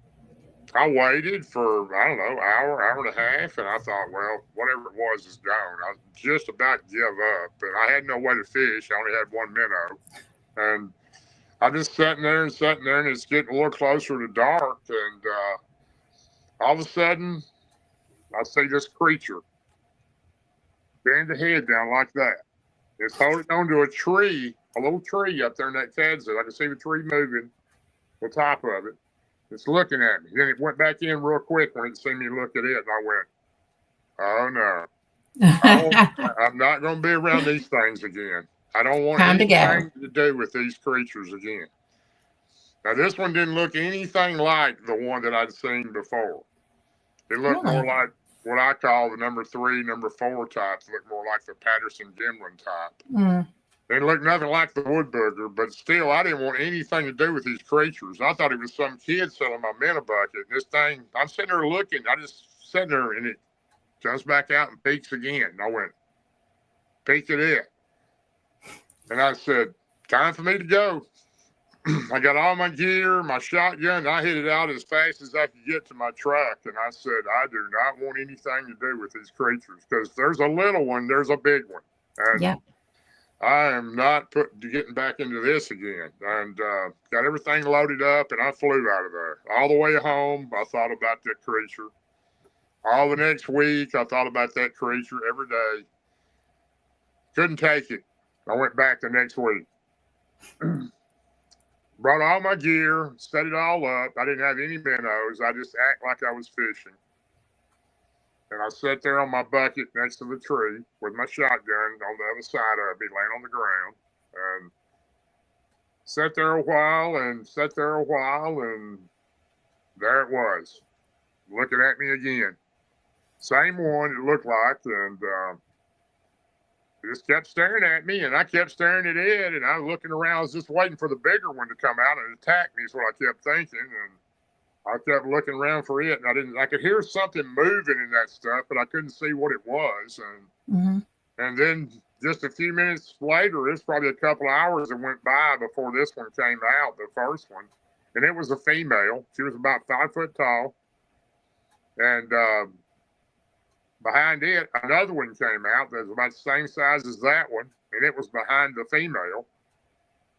I waited for, hour and a half, and I thought, well, whatever it was is gone. I was just about to give up, and I had no way to fish. I only had 1 minnow. And I just sitting there, and it's getting a little closer to dark, and all of a sudden, I see this creature bend the head down like that. It's holding onto a tree, a little tree up there in that kudzu. I can see the tree moving, the top of it. It's looking at me. Then it went back in real quick when it seen me look at it, and I went, "Oh no, I'm not going to be around these things again. I don't want Time to go. anything to do with these creatures again." Now, this one didn't look anything like the one that I'd seen before. It looked more Really? like what I call the number 3, number 4 types. It looked more like the Patterson Gimlin type. Mm. It looked nothing like the wood booger, but still, I didn't want anything to do with these creatures. I thought it was some kid selling my minnow bucket. This thing, I'm sitting there looking. I just sitting there, and it jumps back out and peeks again. And I went, peeked at it. And I said, time for me to go. I got all my gear, my shotgun, and I hit it out as fast as I could get to my truck. And I said, I do not want anything to do with these creatures, because there's a little one, there's a big one. And Yep. I am not getting back into this again. And got everything loaded up, and I flew out of there. All the way home, I thought about that creature. All the next week, I thought about that creature every day. Couldn't take it. I went back the next week. Brought all my gear, set it all up. I didn't have any minnows. I just act like I was fishing. And I sat there on my bucket next to the tree with my shotgun on the other side of me, laying on the ground. And sat there a while, and there it was, looking at me again. Same one it looked like, and it just kept staring at me, and I kept staring at it, and I was looking around. I was just waiting for the bigger one to come out and attack me is what I kept thinking. And I kept looking around for it, and I could hear something moving in that stuff, but I couldn't see what it was. And then just a few minutes later, it's probably a couple of hours that went by before this one came out, the first one. And it was a female. She was about 5 foot tall. And behind it, another one came out that was about the same size as that one, and it was behind the female.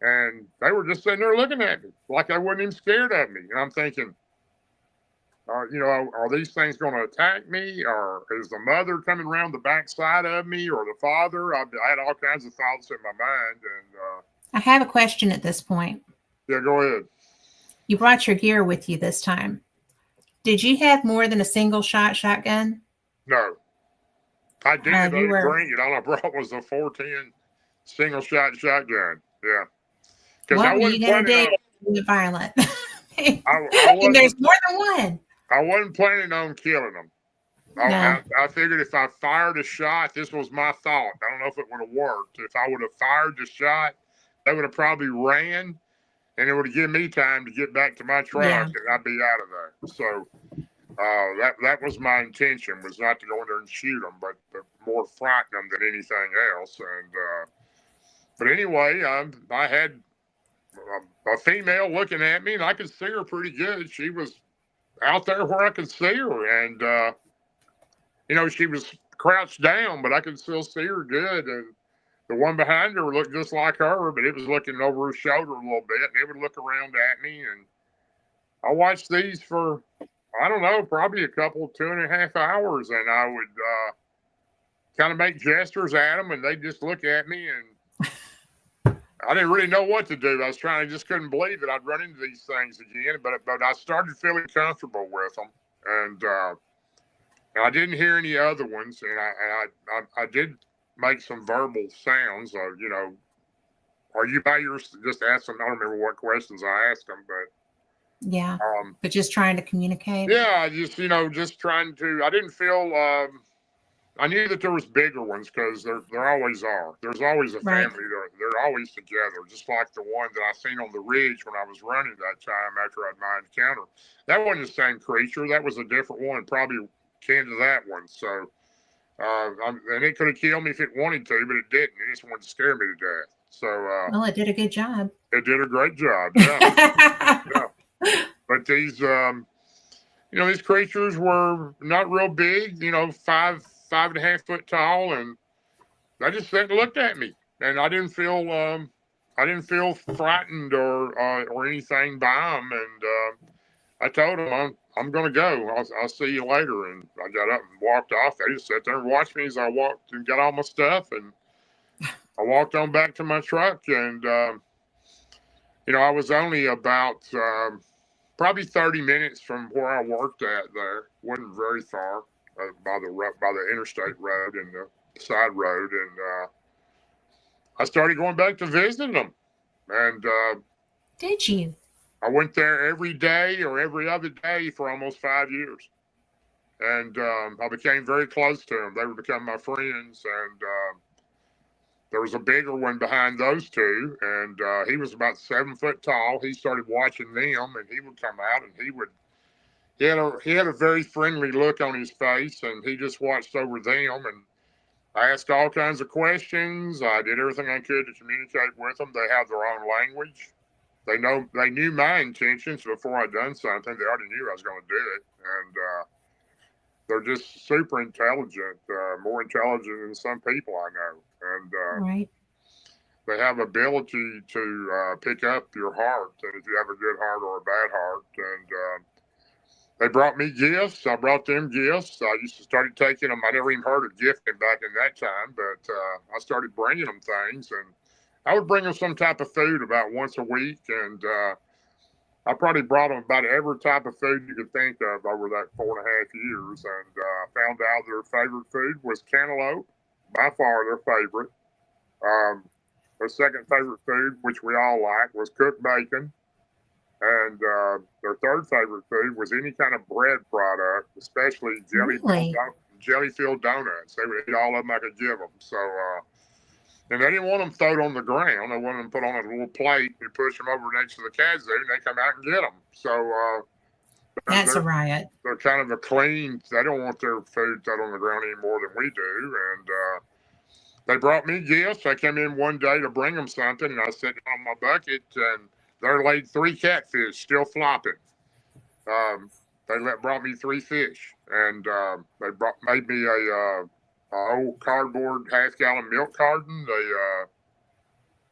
And they were just sitting there looking at me like they wasn't even scared of me. And I'm thinking, are these things going to attack me? Or is the mother coming around the backside of me, or the father? I had all kinds of thoughts in my mind. And I have a question at this point. Yeah, go ahead. You brought your gear with you this time. Did you have more than a single shotgun? No. I did. I didn't bring it. All I brought was a 410 single shot shotgun. Yeah. Because I wasn't planning on violent. And there's more than one. I wasn't planning on killing them. No. I figured if I fired a shot, this was my thought. I don't know if it would have worked. If I would have fired the shot, they would have probably ran, and it would have given me time to get back to my truck, and I'd be out of there. So that was my intention, was not to go in there and shoot them, but more frighten them than anything else. And but anyway, I had a female looking at me, and I could see her pretty good. She was out there where I could see her, and she was crouched down, but I could still see her good. And the one behind her looked just like her, but it was looking over her shoulder a little bit, and it would look around at me. And I watched these for, I don't know, probably a couple, 2.5 hours, and I would kind of make gestures at them, and they'd just look at me, and I didn't really know what to do. I just couldn't believe that I'd run into these things again, but I started feeling comfortable with them, and I didn't hear any other ones, and I did make some verbal sounds. Are you by your? Just ask them. I don't remember what questions I asked them, but yeah, but just trying to communicate. Yeah, just trying to. I didn't feel. I knew that there was bigger ones, because there always are. There's always a family. Right. They're always together, just like the one that I seen on the ridge when I was running that time after I had my encounter. That wasn't the same creature. That was a different one. Probably kin to that one. So, and it could have killed me if it wanted to, but it didn't. It just wanted to scare me to death. So, well, it did a good job. It did a great job. Yeah. Yeah. But these, these creatures were not real big. 5.5 foot tall, and they just sat and looked at me, and I didn't feel frightened or anything by them. And I told them I'm going to go. I'll see you later. And I got up and walked off. They just sat there and watched me as I walked and got all my stuff, and I walked on back to my truck. And I was only about probably 30 minutes from where I worked at. There wasn't very far by the interstate road and the side road, and I started going back to visiting them. And Did you? I went there every day or every other day for almost 5 years. And I became very close to them. They would become my friends. And there was a bigger one behind those two. And he was about 7 foot tall. He started watching them, and he would come out, and he had a very friendly look on his face, and he just watched over them. And I asked all kinds of questions. I did everything I could to communicate with them. They have their own language. They knew my intentions before I'd done something. They already knew I was going to do it, and they're just super intelligent, more intelligent than some people I know, and Right. they have ability to pick up your heart, and if you have a good heart or a bad heart. And they brought me gifts. I brought them gifts. I used to started taking them. I never even heard of gifting back in that time, but I started bringing them things, and I would bring them some type of food about once a week, and I probably brought them about every type of food you could think of over that 4.5 years, and found out their favorite food was cantaloupe, by far their favorite. Their second favorite food, which we all like, was cooked bacon. And their third favorite food was any kind of bread product, especially Really? jelly-filled donuts. They would eat all of them I could give them. So, and they didn't want them thrown on the ground. They wanted them put on a little plate and push them over next to the kazoo, and they come out and get them. So That's a they're riot. they're kind of a clean. They don't want their food thrown on the ground any more than we do. And they brought me gifts. I came in one day to bring them something, and I sat down on my bucket, and there laid 3 catfish still flopping. Brought me 3 fish, and they made me a old cardboard half-gallon milk carton. They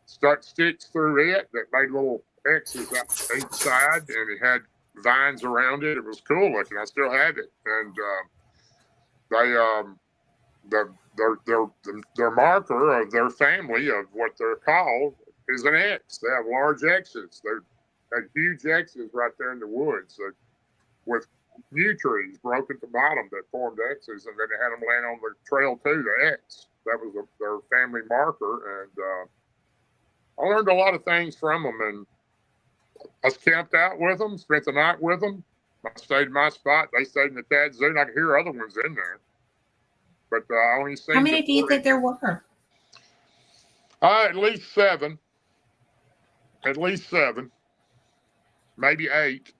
stuck sticks through it that made little X's out each side, and it had vines around it. It was cool looking. I still have it, and their marker of their family of what they're called is an X. They have large X's. They had huge X's right there in the woods with yew trees broke at the bottom that formed X's, and then they had them laying on the trail too, the X. That was their family marker, and I learned a lot of things from them, and I camped out with them, spent the night with them. I stayed in my spot. They stayed in the kazoo, and I could hear other ones in there. But I only seen How many do you think there were? At least 7. At least 7. Maybe 8.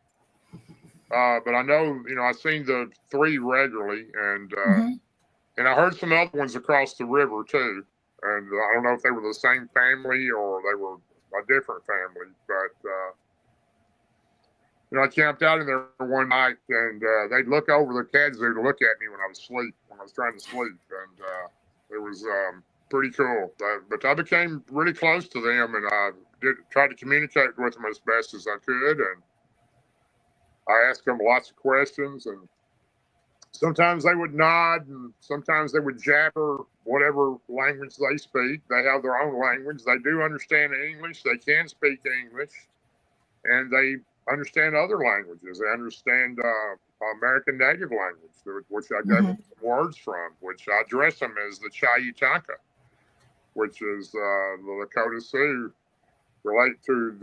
But I know, I seen the 3 regularly, and I heard some other ones across the river too. And I don't know if they were the same family or they were a different family. But I camped out in there one night, and they'd look over the kazoo to look at me when I was trying to sleep, and it was pretty cool. But I became really close to them, and I tried to communicate with them as best as I could, and I asked them lots of questions, and sometimes they would nod, and sometimes they would jabber whatever language they speak. They have their own language. They do understand English. They can speak English, and they understand other languages. They understand American Native language, which I gave them some words from, which I address them as the Chayutaka, which is the Lakota Sioux relate to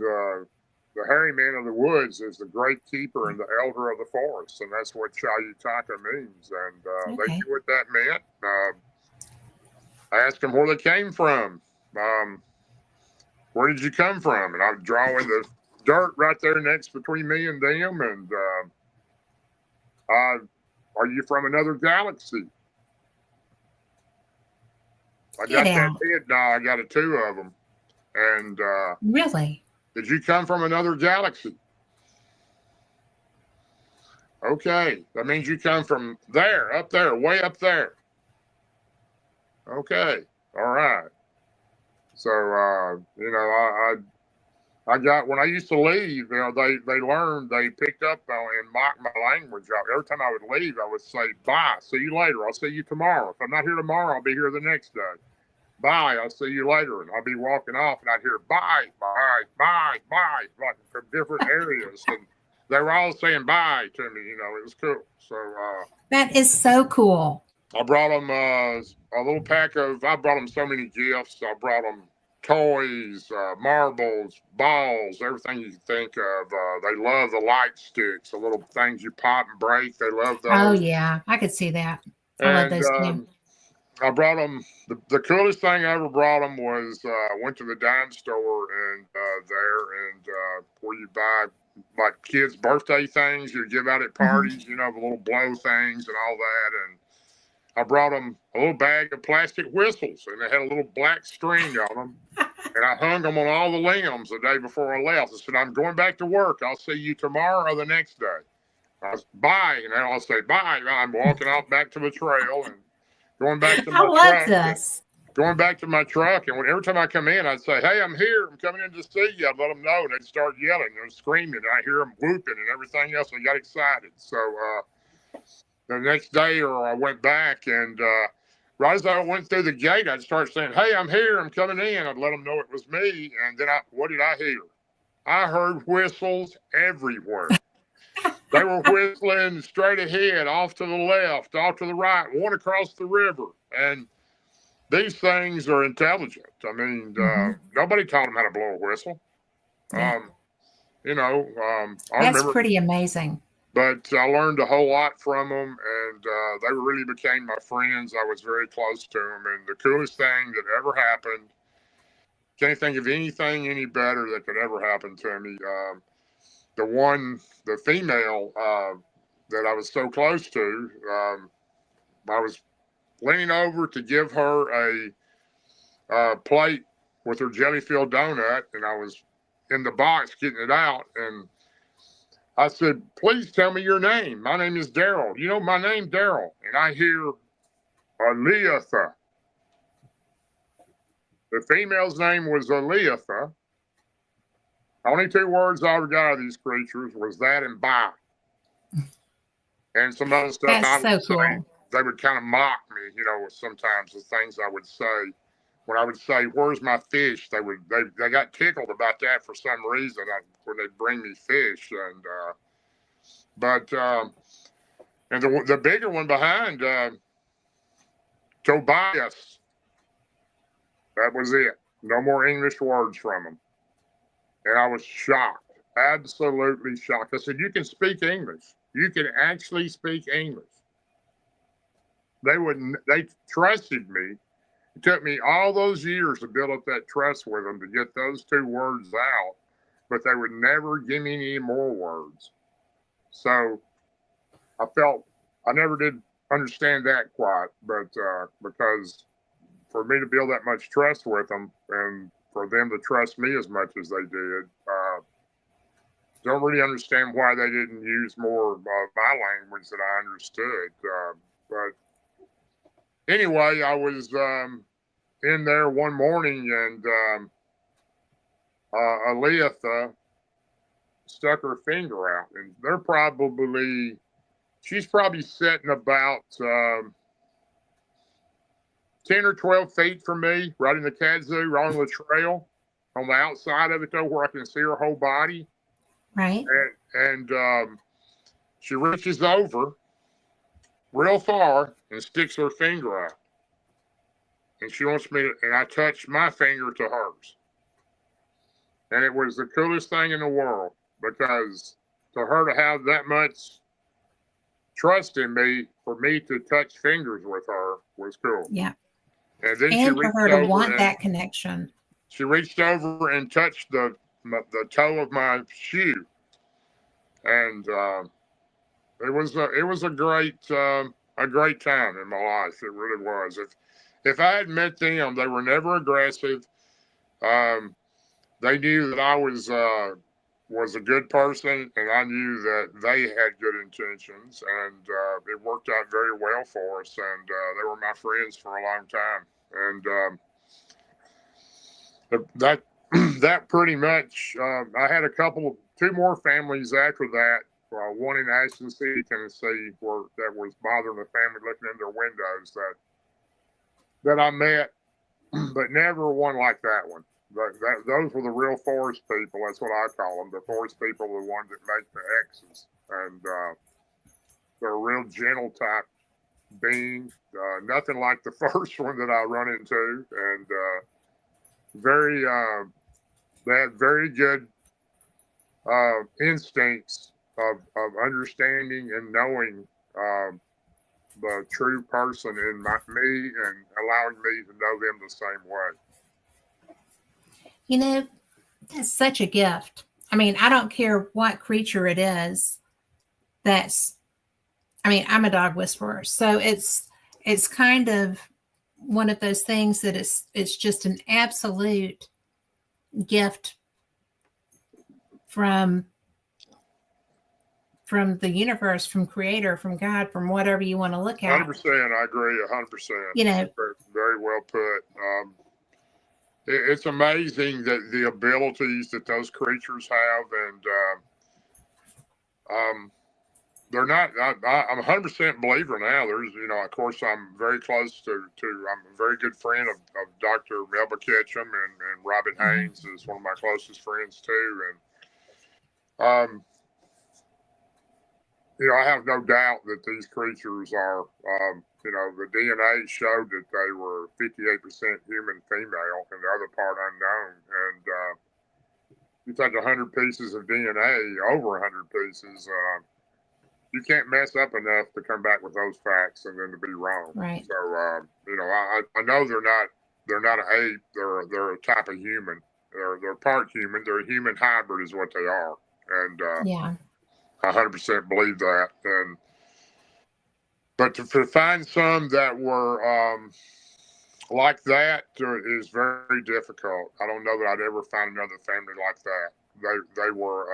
the hairy man of the woods is the great keeper and the elder of the forest, and that's what Chayutaka means. And they knew what that meant. I asked them where they came from. Where did you come from? And I would draw in the dirt right there next between me and them. And are you from another galaxy? I got that head now. I got 2 of them. And really, did you come from another galaxy? Okay, that means you come from there, up there, way up there. Okay, all right. So I got, when I used to leave, they learned, they picked up and mocked my language. Every time I would leave, I would say, bye, see you later. I'll see you tomorrow. If I'm not here tomorrow, I'll be here the next day. Bye, I'll see you later. And I'll be walking off, and I'd hear bye, bye, bye, bye, like from different areas. And they were all saying bye to me. It was cool. So That is so cool. I brought them a little pack of. I brought them so many gifts. I brought them toys, marbles, balls, everything you think of. They love the light sticks, the little things you pop and break. They love Oh those. yeah, I could see that. I love And those too. I brought them. The coolest thing I ever brought them was I went to the dime store and where you buy like kids' birthday things you give out at parties, the little blow things and all that. And I brought them a little bag of plastic whistles, and they had a little black string on them. And I hung them on all the limbs the day before I left. I said, I'm going back to work. I'll see you tomorrow or the next day. Bye. And I'll say, bye. I'm walking out back to the trail and going back to I my love truck. this. Going back to my truck. And every time I come in, I'd say, hey, I'm here. I'm coming in to see you. I'd let them know. And they'd start yelling and screaming. And I hear them whooping and everything else. And I got excited. So the next day, or I went back, and right as I went through the gate, I'd start saying, hey, I'm here. I'm coming in. I'd let them know it was me. And then what did I hear? I heard whistles everywhere. They were whistling straight ahead, off to the left, off to the right, one across the river. And these things are intelligent. I mean, nobody taught them how to blow a whistle. Yeah. I That's remember. pretty amazing. But I learned a whole lot from them, and they really became my friends. I was very close to them. And the coolest thing that ever happened, can't think of anything any better that could ever happen to me. The female that I was so close to, I was leaning over to give her a plate with her jelly-filled donut, and I was in the box getting it out, and I said, please tell me your name. My name is Darrell. You know my name, Darrell. And I hear Aleatha. The female's name was Aleatha. Only two words I ever got out of these creatures was that and bye. And some other stuff I would say. Cool. They would kind of mock me, sometimes the things I would say. When I would say, where's my fish? They got tickled about that for some reason when they'd bring me fish. And the bigger one behind, Tobias, that was it. No more English words from him. And I was shocked, absolutely shocked. I said, you can speak English. You can actually speak English. They trusted me. It took me all those years to build up that trust with them to get those two words out, but they would never give me any more words. So I never did understand that quite, but because for me to build that much trust with them and for them to trust me as much as they did, don't really understand why they didn't use more of my language that I understood. But anyway, I was in there one morning, and Aleatha stuck her finger out, and she's probably sitting about 10 or 12 feet from me, right in the kazoo, right on the trail, on the outside of it, though, where I can see her whole body. Right. And she reaches over real far and sticks her finger out. And she wants me to, and I touch my finger to hers. And it was the coolest thing in the world, because for her to have that much trust in me, for me to touch fingers with her, was cool. Yeah. And then and for her to want that connection. She reached over and touched the toe of my shoe, and it was a great time in my life. It really was. If I had met them, they were never aggressive. They knew that I was a good person, and I knew that they had good intentions, and it worked out very well for us. And they were my friends for a long time. And that pretty much, I had two more families after that. One in Ashton City, Tennessee, that was bothering the family looking in their windows that I met, but never one like that one. Those were the real forest people. That's what I call them. The forest people are the ones that make the X's, and they're a real gentle type being. Nothing like the first one that I run into, and very they had very good instincts of understanding and knowing the true person in me and allowing me to know them the same way. You know, that's such a gift. I mean, I don't care what creature it is. That's, I mean, I'm a dog whisperer, so it's kind of one of those things that it's just an absolute gift from the universe, from creator, from God, from whatever you want to look at. 100%, I agree. 100%. You know, very well put. It's amazing that the abilities that those creatures have, and they're not. I'm a 100% believer now. There's, of course, I'm very close to. I'm a very good friend of Dr. Melba Ketchum, and Robin Haynes is one of my closest friends too, and I have no doubt that these creatures are, the DNA showed that they were 58% human female and the other part unknown. And you take 100 pieces of DNA, over 100 pieces, you can't mess up enough to come back with those facts and then to be wrong. Right. So, I know they're not an ape. They're a type of human. They're part human. They're a human hybrid is what they are. And yeah. I 100% believe that, but to find some that were like that is very difficult. I don't know that I'd ever find another family like that. They were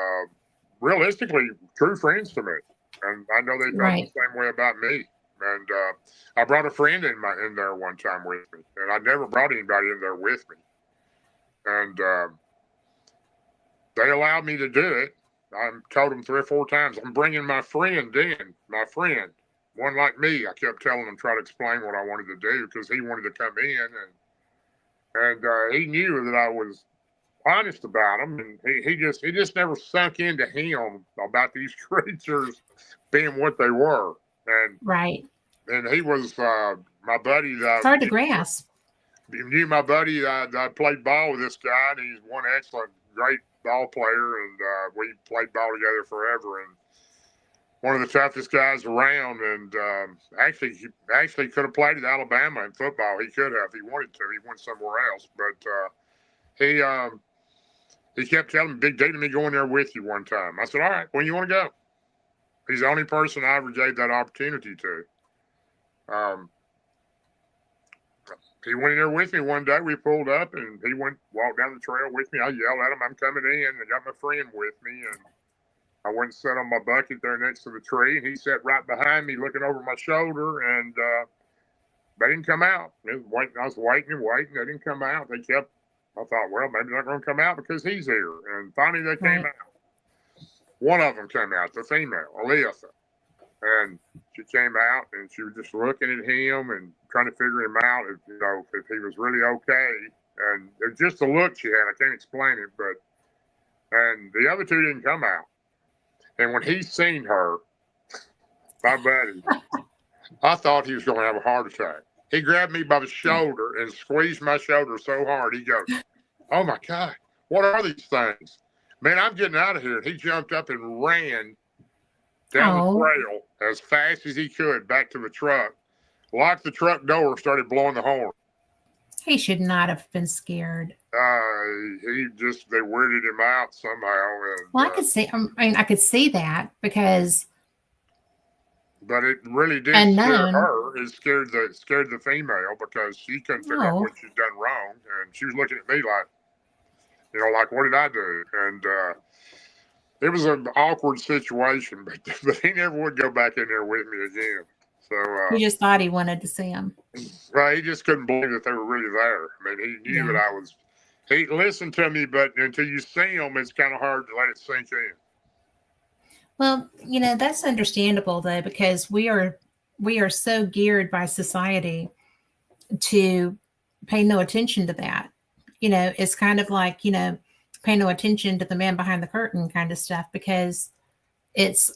realistically true friends to me, and I know they felt the same way about me. And I brought a friend in there one time with me, and I never brought anybody in there with me, and they allowed me to do it. I told them 3 or 4 times, I'm bringing my friend in, one like me. I kept telling him, try to explain what I wanted to do because he wanted to come in, and he knew that I was honest about him, and he just never sunk into him about these creatures being what they were. And and he was my buddy. It's hard to grasp. You knew my buddy. I played ball with this guy, and he's one excellent, great ball player, and we played ball together forever, and one of the toughest guys around, and actually could have played at Alabama in football. He could have. He wanted to. He went somewhere else, but he kept telling me, Big D, to me going there with you one time. I said, all right, when you want to go? He's the only person I ever gave that opportunity to. He went in there with me one day. We pulled up, and he walked down the trail with me. I yelled at him, I'm coming in. I got my friend with me, and I went and sat on my bucket there next to the tree, and he sat right behind me looking over my shoulder, and they didn't come out. I was waiting and waiting. They didn't come out. I thought, well, maybe they're not going to come out because he's here. And finally they came out. One of them came out, the female, Alyssa. And she came out, and she was just looking at him and trying to figure him out, if he was really okay. And it was just the look she had. I can't explain it, and the other two didn't come out. And when he seen her, my buddy, I thought he was going to have a heart attack. He grabbed me by the shoulder and squeezed my shoulder so hard. He goes, oh, my God, what are these things? Man, I'm getting out of here. And he jumped up and ran down the trail as fast as he could back to the truck, locked the truck door, started blowing the horn. He should not have been scared. They weirded him out somehow. And, well, I could see that because. But it really did scare her. It scared the female because she couldn't figure out what she'd done wrong, and she was looking at me like, what did I do? And it was an awkward situation, but he never would go back in there with me again. So he just thought he wanted to see him. Right, he just couldn't believe that they were really there. I mean, he knew that I was. He listened to me, but until you see him, it's kind of hard to let it sink in. Well, that's understandable though, because we are so geared by society to pay no attention to that. it's kind of like, pay no attention to the man behind the curtain kind of stuff, because it's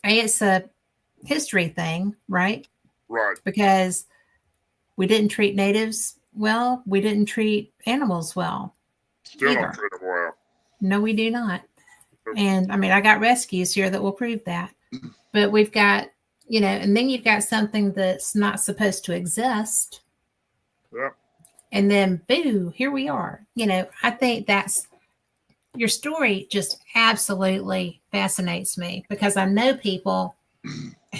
it's a history thing, right? Right. Because we didn't treat natives well, we didn't treat animals well Still don't either. treat them well. No, we do not. And I mean, I got rescues here that will prove that. But we've got, and then you've got something that's not supposed to exist. Yeah. And then, boo, here we are. I think that's your story just absolutely fascinates me, because I know people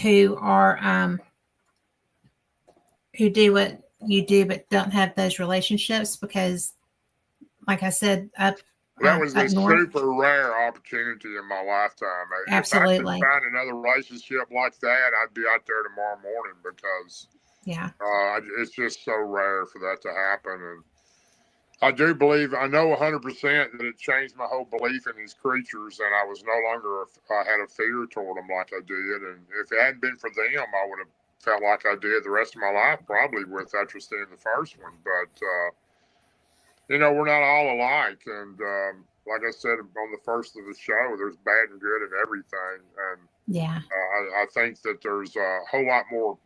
who are, who do what you do, but don't have those relationships because, like I said, up That was a north, super rare opportunity in my lifetime. absolutely. If I could find another relationship like that, I'd be out there tomorrow morning, because it's just so rare for that to happen. And I do believe, I know 100% that it changed my whole belief in these creatures, and I was no longer, I had a fear toward them like I did. And if it hadn't been for them, I would have felt like I did the rest of my life, probably, with after seeing the first one. But, we're not all alike. And like I said on the first of the show, there's bad and good in everything. And I think that there's a whole lot more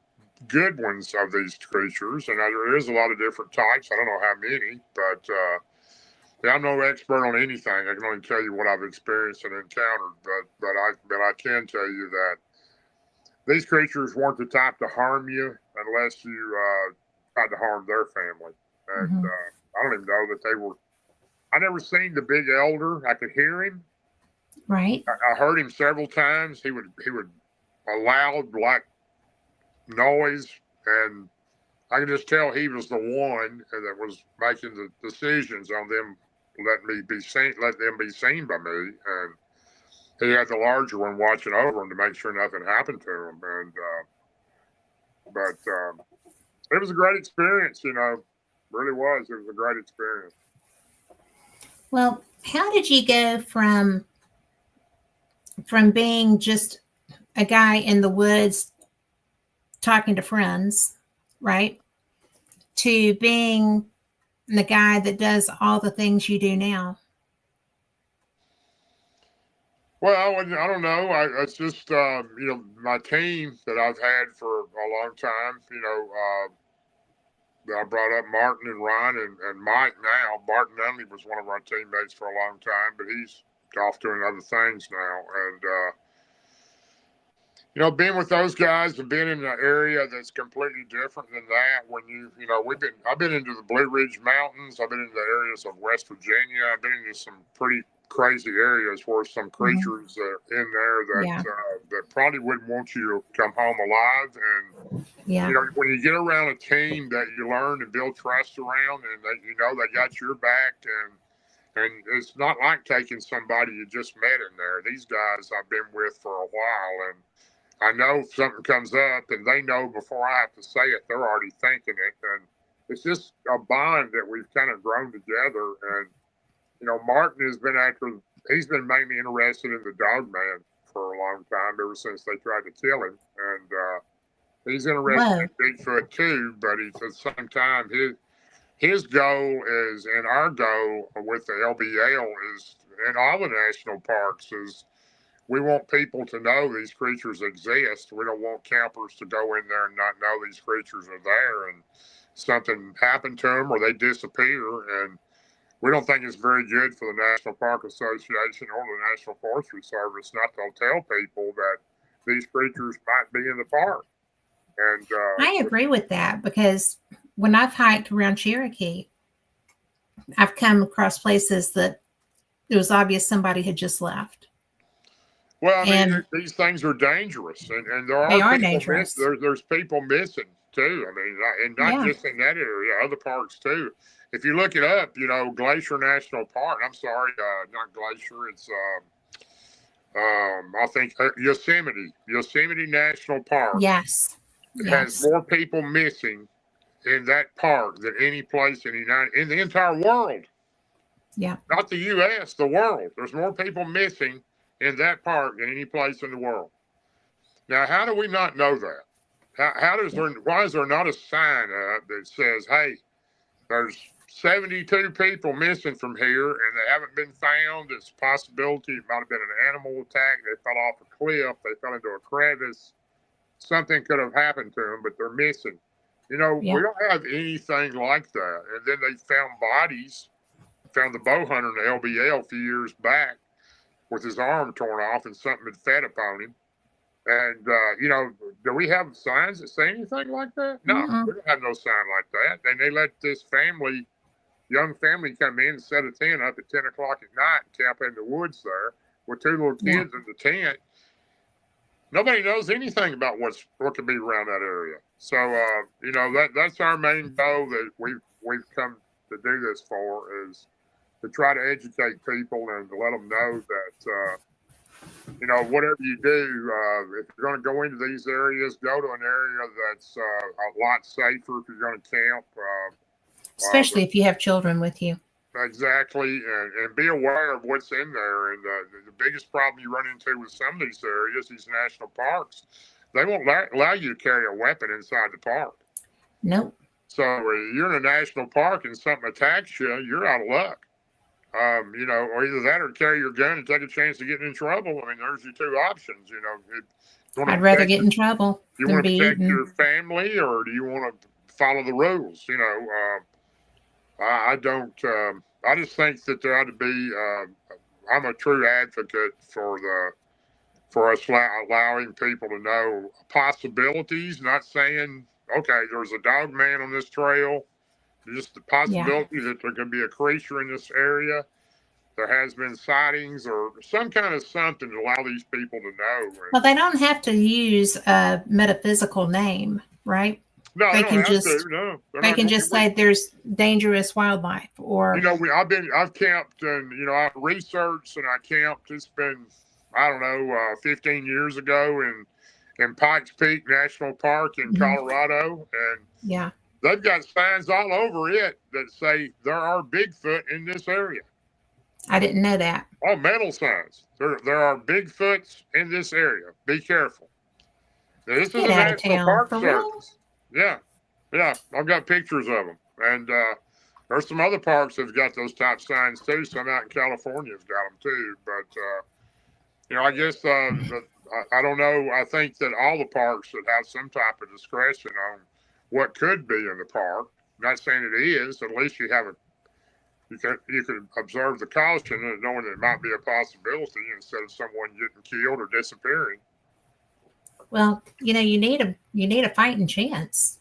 good ones of these creatures, and there is a lot of different types. I don't know how many, but I'm no expert on anything. I can only tell you what I've experienced and encountered. But I can tell you that these creatures weren't the type to harm you unless you tried to harm their family. And I don't even know that they were. I never seen the big elder. I could hear him. Right. I heard him several times. He would a loud like noise, and I could just tell he was the one that was making the decisions on them let them be seen by me. And he had the larger one watching over him to make sure nothing happened to him. And but it was a great experience, really was. It was a great experience. Well, how did you go from being just a guy in the woods talking to friends, right, to being the guy that does all the things you do now? Well, I don't know. It's just, my team that I've had for a long time, I brought up Martin and Ryan and Mike now. Martin Nunley was one of our teammates for a long time, but he's off doing other things now. And, being with those guys and being in an area that's completely different than that, when I've been into the Blue Ridge Mountains, I've been into the areas of West Virginia, I've been into some pretty crazy areas where some creatures are in there that probably wouldn't want you to come home alive. And when you get around a team that you learn to build trust around, and they got your back, and it's not like taking somebody you just met in there. These guys I've been with for a while, and I know if something comes up, and they know before I have to say it, they're already thinking it. And it's just a bond that we've kind of grown together. And Martin he's been mainly interested in the dog man for a long time, ever since they tried to kill him. And he's interested in Bigfoot too, but at the same time, his goal is, and our goal with the LBL is, in all the national parks, is we want people to know these creatures exist. We don't want campers to go in there and not know these creatures are there, and something happened to them or they disappear. And we don't think it's very good for the National Park Association or the National Forestry Service not to tell people that these creatures might be in the park. And I agree with that, because when I've hiked around Cherokee, I've come across places that it was obvious somebody had just left. Well, these things are dangerous, and there are people dangerous. There's people missing too. I mean, and not just in that area, other parks too. If you look it up, Glacier National Park. I'm sorry, not Glacier. It's I think Yosemite National Park. Yes. Has more people missing in that park than any place in the entire world. Yeah. Not the U.S., the world. There's more people missing in that park than any place in the world. Now, how do we not know that? Why is there not a sign up that says, hey, there's 72 people missing from here, and they haven't been found. It's a possibility it might have been an animal attack. They fell off a cliff. They fell into a crevice. Something could have happened to them, but they're missing. You know, Yeah. we don't have anything like that. And then they found bodies. Found the bow hunter in the LBL a few years back with his arm torn off and something had fed upon him. And, you know, do we have signs that say anything like that? No, we don't have no sign like that. And they let this family, young family, come in and set a tent up at 10 o'clock at night and camp in the woods there with two little kids in the tent. Nobody knows anything about what could be around that area. So, you know, that's our main goal that we've come to do this for, is to try to educate people and to let them know that, you know, whatever you do, if you're going to go into these areas, go to an area that's a lot safer if you're going to camp. Especially if you have children with you. Exactly, and be aware of what's in there. And the biggest problem you run into with some of these areas, these national parks, they won't allow you to carry a weapon inside the park. Nope. So you're in a national park and something attacks you, you're out of luck. You know, or either that or carry your gun and take a chance of getting in trouble. I mean, there's your two options. You know, I'd rather get in trouble. You want to protect your family, or do you want to follow the rules? You know, I don't. I just think that there ought to be. I'm a true advocate for us allowing people to know possibilities. Not saying, okay, there's a dog man on this trail. Just the possibility that there could be a creature in this area. There has been sightings or some kind of something to allow these people to know. Well, they don't have to use a metaphysical name, right? No, they don't can have just to. No, they can just say there's dangerous wildlife, or you know, I've camped and you know I've researched and I camped. It's been 15 years ago in Pikes Peak National Park in Colorado, and they've got signs all over it that say there are Bigfoot in this area. I didn't know that. Oh, metal signs. There are Bigfoots in this area. Be careful. Now, this is a National Park Service. Yeah. I've got pictures of them. And there's some other parks that've got those type signs too. Some out in California have got them too. But, you know, I guess I don't know. I think that all the parks should have some type of discretion on what could be in the park. I'm not saying it is. At least you have you can observe the caution and knowing that it might be a possibility instead of someone getting killed or disappearing. Well, you know, you need a fighting chance.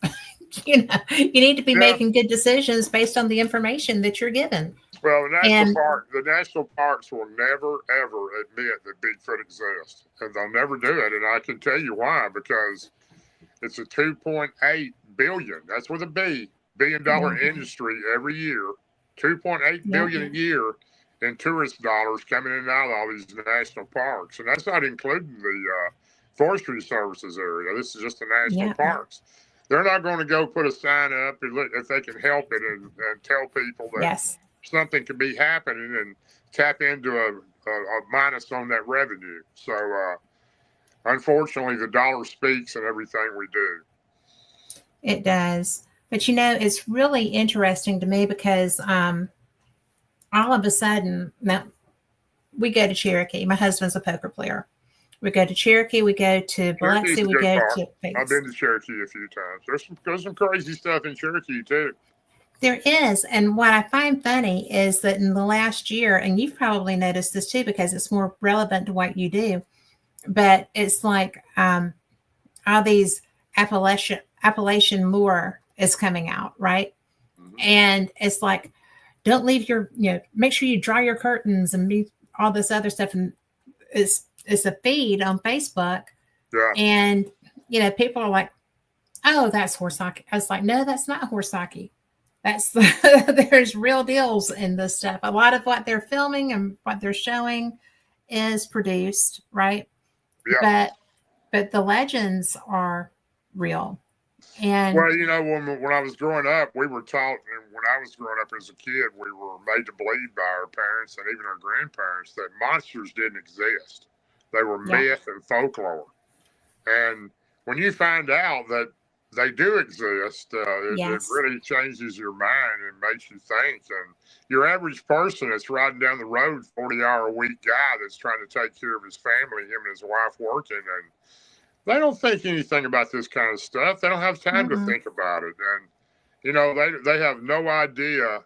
You know, you need to be making good decisions based on the information that you're given. Well, the national parks will never ever admit that Bigfoot exists, and they'll never do it. And I can tell you why, because it's a 2.8 billion. That's with a B, billion-dollar industry every year. 2.8 billion a year in tourist dollars coming in and out of all these national parks, and that's not including the forestry services area. This is just the national parks. They're not going to go put a sign up if they can help it and tell people that something could be happening and tap into a minus on that revenue. So unfortunately, the dollar speaks in everything we do. It does. But, you know, it's really interesting to me because all of a sudden, now we go to Cherokee. My husband's a poker player. We go to Cherokee. We go to Biloxi. We go to Vegas. I've been to Cherokee a few times. There's some crazy stuff in Cherokee, too. There is. And what I find funny is that in the last year, and you've probably noticed this, too, because it's more relevant to what you do, but it's like all these Appalachian Moor is coming out, right? And it's like, don't leave make sure you dry your curtains and all this other stuff. And it's a feed on Facebook. Yeah. And, you know, people are like, oh, that's Horsaki. I was like, no, that's not Horsaki. That's there's real deals in this stuff. A lot of what they're filming and what they're showing is produced, right? Yeah. But the legends are real. And well, you know, when I was growing up, we were taught, and when I was growing up as a kid, we were made to believe by our parents and even our grandparents that monsters didn't exist. They were myth and folklore. And when you find out that they do exist. It Yes. really changes your mind and makes you think. And your average person that's riding down the road, 40-hour-a-week guy that's trying to take care of his family, him and his wife working, and they don't think anything about this kind of stuff. They don't have time to Mm-mm. think about it. And, they have no idea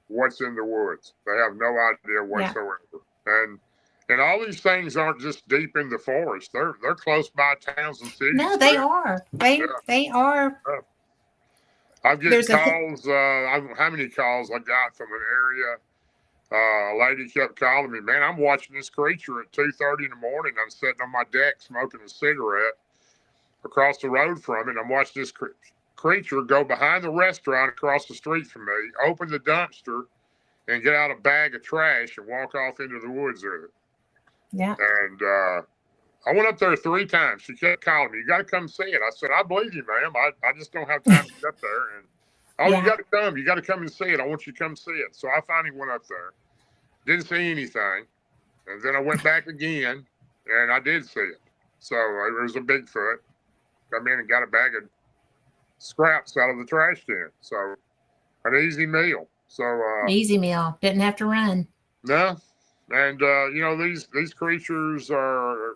what's in the woods. They have no idea Yeah. whatsoever. And all these things aren't just deep in the forest. They're close by towns and No, cities they too. are. Yeah. They are. I'm getting There's a calls. I don't know how many calls I got from an area. A lady kept calling me, man, I'm watching this creature at 2:30 in the morning. I'm sitting on my deck smoking a cigarette across the road from it. I'm watching this creature go behind the restaurant across the street from me, open the dumpster, and get out a bag of trash and walk off into the woods with it. yeah. And I went up there 3 times. She kept calling me, you got to come see it. I said, I believe you, ma'am. I just don't have time to get up there. And, oh, you Yeah. got to come. You got to come and see it. I want you to come see it. So I finally went up there. Didn't see anything. And then I went back again, and I did see it. So it was a Bigfoot. Come in and got a bag of scraps out of the trash can. So an easy meal. So Easy meal. Didn't have to run. no, and these creatures are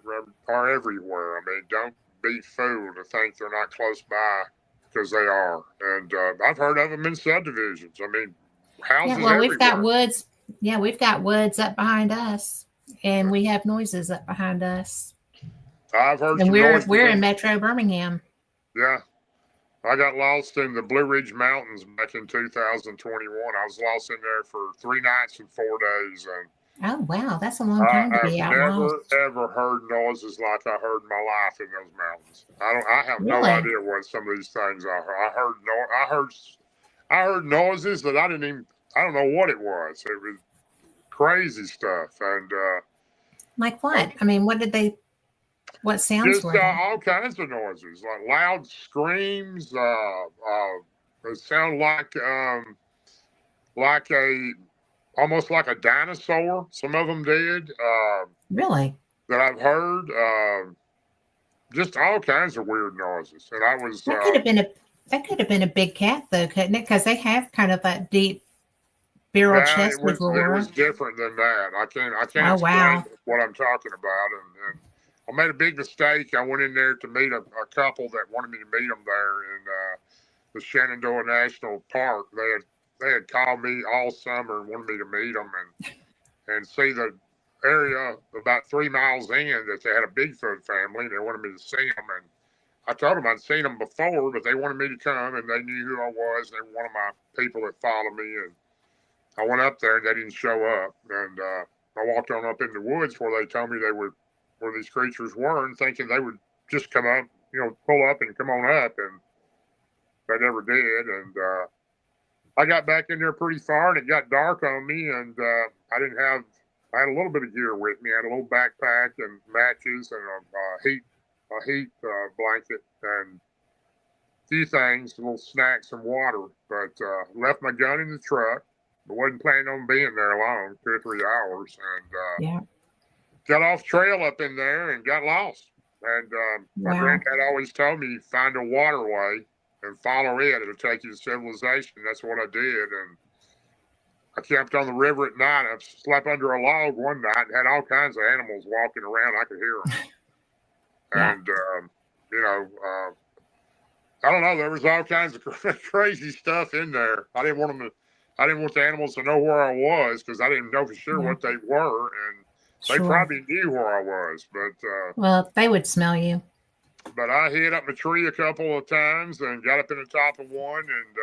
everywhere. I mean, don't be fooled to think they're not close by because they are. And I've heard of them in subdivisions. I mean, Yeah. houses Well, we've got everywhere. woods. Yeah, we've got woods up behind us, and we have noises up behind us. I've heard And some we're noises. we're in Metro Birmingham. Yeah, I got lost in the Blue Ridge Mountains back in 2021. I was lost in there for 3 nights and 4 days, and Oh wow, that's a long I time to have be out never lost. ever heard noises like I heard in my life in those mountains. I have no Really? idea what some of these things are. I heard noises that I don't know what it was. It was crazy stuff, and Like what? I mean, what sounds just were they? all kinds of noises, like loud screams. It sounded like a almost like a dinosaur. Some of them did. Really? That I've heard. Just all kinds of weird noises. And I was, That could have been a big cat though, couldn't it? Because they have kind of that deep barrel yeah, chested it was roar. different than that. I can't Oh explain wow. what I'm talking about. And I made a big mistake. I went in there to meet a couple that wanted me to meet them there in the Shenandoah National Park. They had called me all summer and wanted me to meet them and see the area about 3 miles in that they had a Bigfoot family and they wanted me to see them. And I told them I'd seen them before, but they wanted me to come and they knew who I was. They were one of my people that followed me. And I went up there and they didn't show up. And I walked on up in the woods where they told me where these creatures were, and thinking they would just come up, pull up and come on up. And they never did. And I got back in there pretty far and it got dark on me. And I had a little bit of gear with me. I had a little backpack and matches and a heat blanket and a few things, little snacks and water. But left my gun in the truck. But wasn't planning on being there long, 2 or 3 hours, and Yeah. got off trail up in there and got lost. And my Wow. granddad always told me, find a waterway and follow it. It'll take you to civilization. That's what I did. And I camped on the river at night. I slept under a log one night and had all kinds of animals walking around. I could hear them. Yeah. And, I don't know. There was all kinds of crazy stuff in there. I didn't want the animals to know where I was because I didn't know for sure Yeah. what they were. And they Sure. probably knew where I was. Well, they would smell you. But I hid up a tree a couple of times and got up in the top of one, and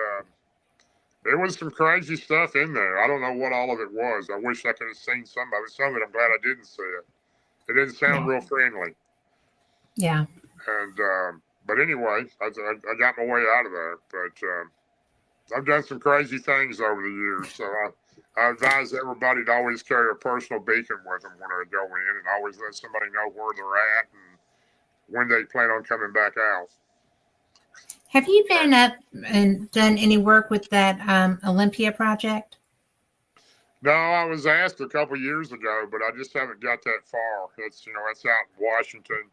there was some crazy stuff in there. I don't know what all of it was. I wish I could have seen some of it. Some of it, I'm glad I didn't see it. It didn't sound Yeah. real friendly. Yeah. And but anyway, I got my way out of there. But I've done some crazy things over the years, so I advise everybody to always carry a personal beacon with them when they go in, and always let somebody know where they're at and when they plan on coming back out. Have you been up and done any work with that Olympia project? No, I was asked a couple years ago, but I just haven't got that far. It's out in Washington.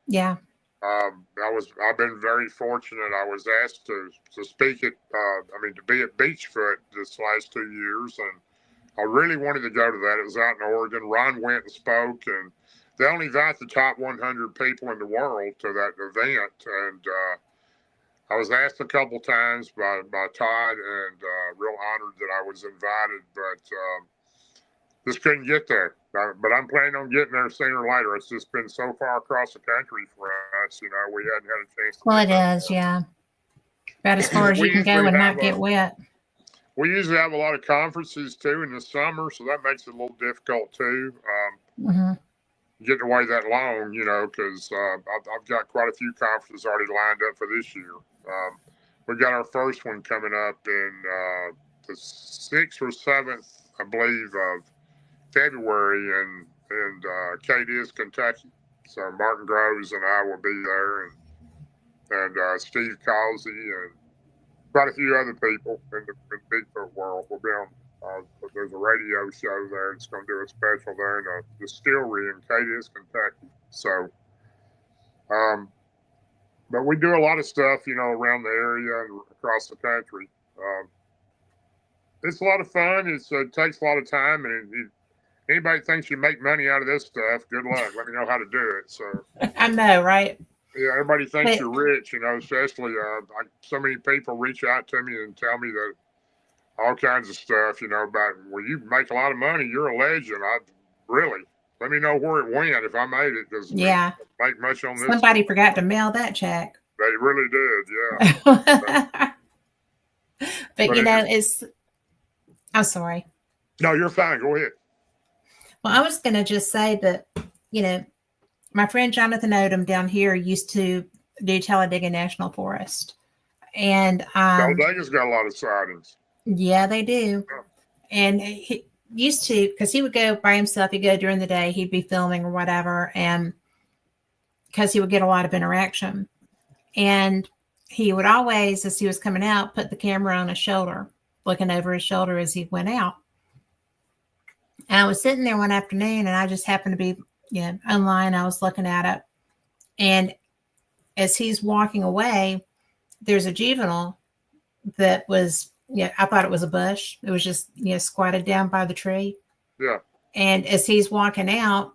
Yeah. I've been very fortunate. I was asked to speak at, to be at Beachfoot this last 2 years, and I really wanted to go to that. It was out in Oregon. Ron went and spoke, and they only invite the top 100 people in the world to that event. And I was asked a couple times by Todd, and real honored that I was invited, but just couldn't get there. But I'm planning on getting there sooner or later. It's just been so far across the country for us. We hadn't had a chance to Well, get it there. is, yeah. About as far as you can go and not get wet. We usually have a lot of conferences too in the summer, so that makes it a little difficult too. Getting away that long, because I've got quite a few conferences already lined up for this year. We got our first one coming up in the 6th or 7th, I believe, of February in Cadiz, Kentucky. So Martin Groves and I will be there, and Steve Causey and quite a few other people in the Bigfoot world will be on. There's a radio show there that's going to do a special there in a distillery in Cadiz, Kentucky. So, but we do a lot of stuff, around the area and across the country. It's a lot of fun. It takes a lot of time, and anybody thinks you make money out of this stuff, good luck. Let me know how to do it. So I know, right? Yeah, everybody thinks you're rich, especially so many people reach out to me and tell me that all kinds of stuff, about, well, you make a lot of money, you're a legend. Really, let me know where it went if I made it, because yeah, make much on this. Somebody forgot to mail that check. They really did, yeah. But I'm sorry. No, you're fine. Go ahead. Well, I was going to just say that, my friend Jonathan Odom down here used to do Talladega National Forest. And Talladega's got a lot of sightings. Yeah, they do. Yeah. And he used to, because he would go by himself, he'd go during the day, he'd be filming or whatever, and because he would get a lot of interaction. And he would always, as he was coming out, put the camera on his shoulder, looking over his shoulder as he went out. And I was sitting there one afternoon, and I just happened to be, online. I was looking at it. And as he's walking away, there's a juvenile that was, I thought it was a bush. It was just, squatted down by the tree. Yeah. And as he's walking out,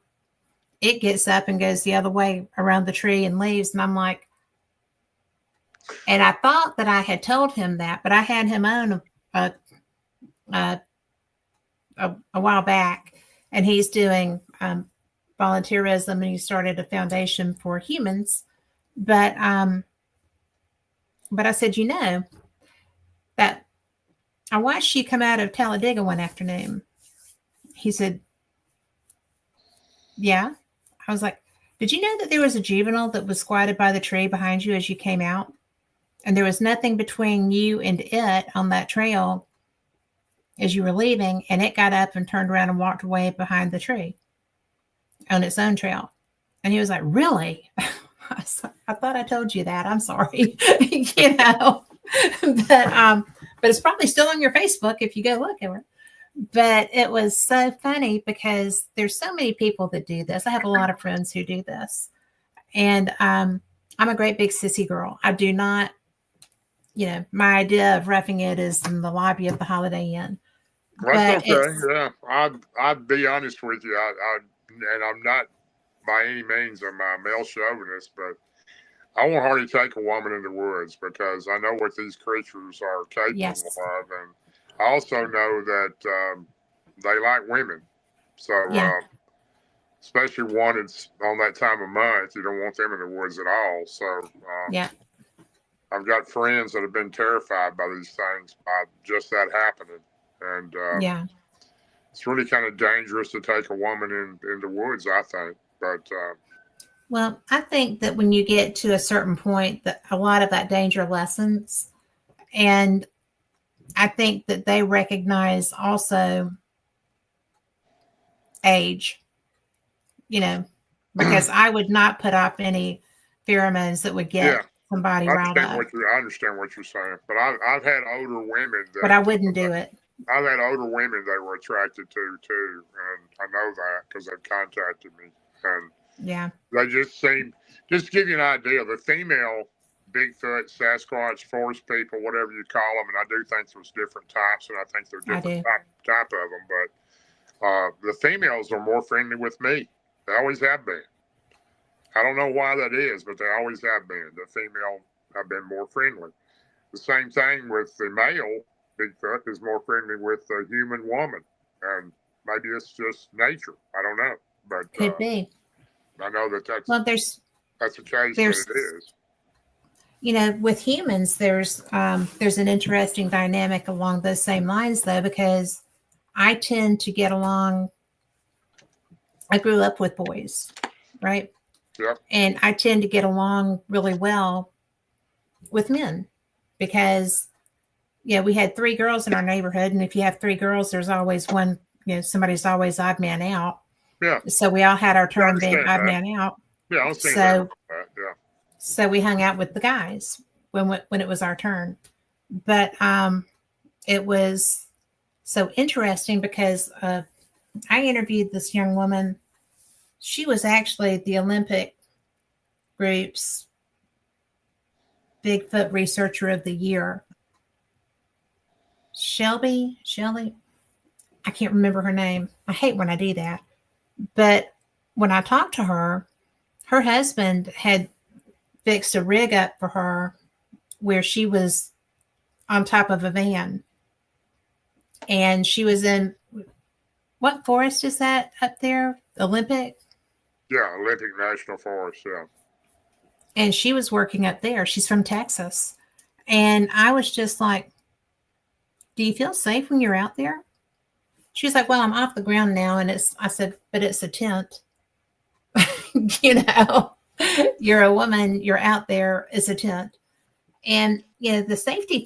it gets up and goes the other way around the tree and leaves. And I'm like, and I thought that I had told him that, but I had him on a while back, and he's doing volunteerism, and he started a foundation for humans. But I said, that I watched you come out of Talladega one afternoon. He said, yeah. I was like, did you know that there was a juvenile that was squatted by the tree behind you as you came out? And there was nothing between you and it on that trail as you were leaving, and it got up and turned around and walked away behind the tree on its own trail. And he was like, really? I thought I told you that. I'm sorry. But it's probably still on your Facebook if you go look at it. But it was so funny because there's so many people that do this. I have a lot of friends who do this. And I'm a great big sissy girl. I do not, my idea of roughing it is in the lobby of the Holiday Inn. That's okay. Yeah. I'd be honest with you. And I'm not by any means a male chauvinist, but I won't hardly take a woman in the woods because I know what these creatures are capable of. And I also know that they like women. So, especially one that's on that time of month, you don't want them in the woods at all. So, I've got friends that have been terrified by these things, by just that happening. And it's really kind of dangerous to take a woman in the woods, I think. But well, I think that when you get to a certain point, that a lot of that danger lessens. And I think that they recognize also age, because I would not put up any pheromones that would get somebody riled up. I understand what you're saying, but I've had older women but I wouldn't do it. I've had older women they were attracted to too, and I know that because they've contacted me. And Yeah. They just seem, just to give you an idea, the female Bigfoot, Sasquatch, forest people, whatever you call them, and I do think there's different types, and I think there are I different do. type of them, but the females are more friendly with me. They always have been. I don't know why that is, but they always have been. The female have been more friendly. The same thing with the male Bigfoot is more friendly with the human woman, and maybe it's just nature. I don't know, but Could be. I know that Well, that's the case that there's it is. with humans, there's an interesting dynamic along those same lines, though, because I tend to get along. I grew up with boys, right? Yep. And I tend to get along really well with men because, we had three girls in our neighborhood. And if you have three girls, there's always one, somebody's always odd man out. Yeah. So we all had our I turn being understand odd that. man out. Yeah, I understand So, that. Yeah. so we hung out with the guys when it was our turn. But it was so interesting because I interviewed this young woman. She was actually the Olympic group's Bigfoot Researcher of the Year. Shelby, I can't remember her name. I hate when I do that. But when I talked to her, her husband had fixed a rig up for her where she was on top of a van. And she was in, what forest is that up there? Olympic? Yeah, Olympic National Forest, yeah. And she was working up there. She's from Texas. And I was just like, do you feel safe when you're out there? She's like, well, I'm off the ground now. And I said, but it's a tent. you know, you're a woman, you're out there, it's a tent. And, the safety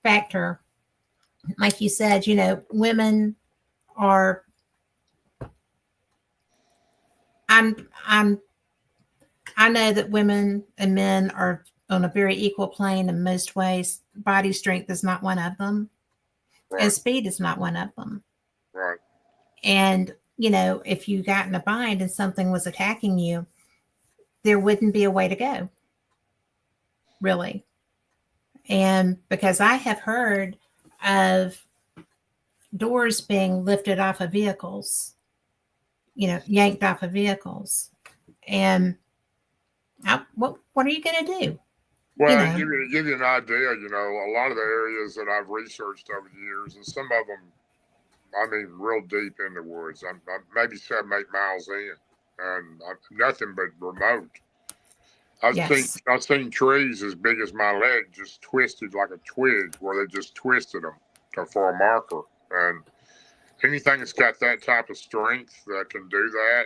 factor, like you said, women are, I'm I know that women and men are on a very equal plane in most ways. Body strength is not one of them, and Right. speed is not one of them. Right. And, if you got in a bind and something was attacking you, there wouldn't be a way to go, really. And because I have heard of doors being lifted off of vehicles, yanked off of vehicles. And what are you going to do? Well, give you an idea, a lot of the areas that I've researched over the years, and some of them, I mean, real deep in the woods. I'm maybe 7, 8 miles in, and nothing but remote. Yes. I've seen trees as big as my leg just twisted like a twig, where they just twisted them for a marker. And anything that's got that type of strength that can do that,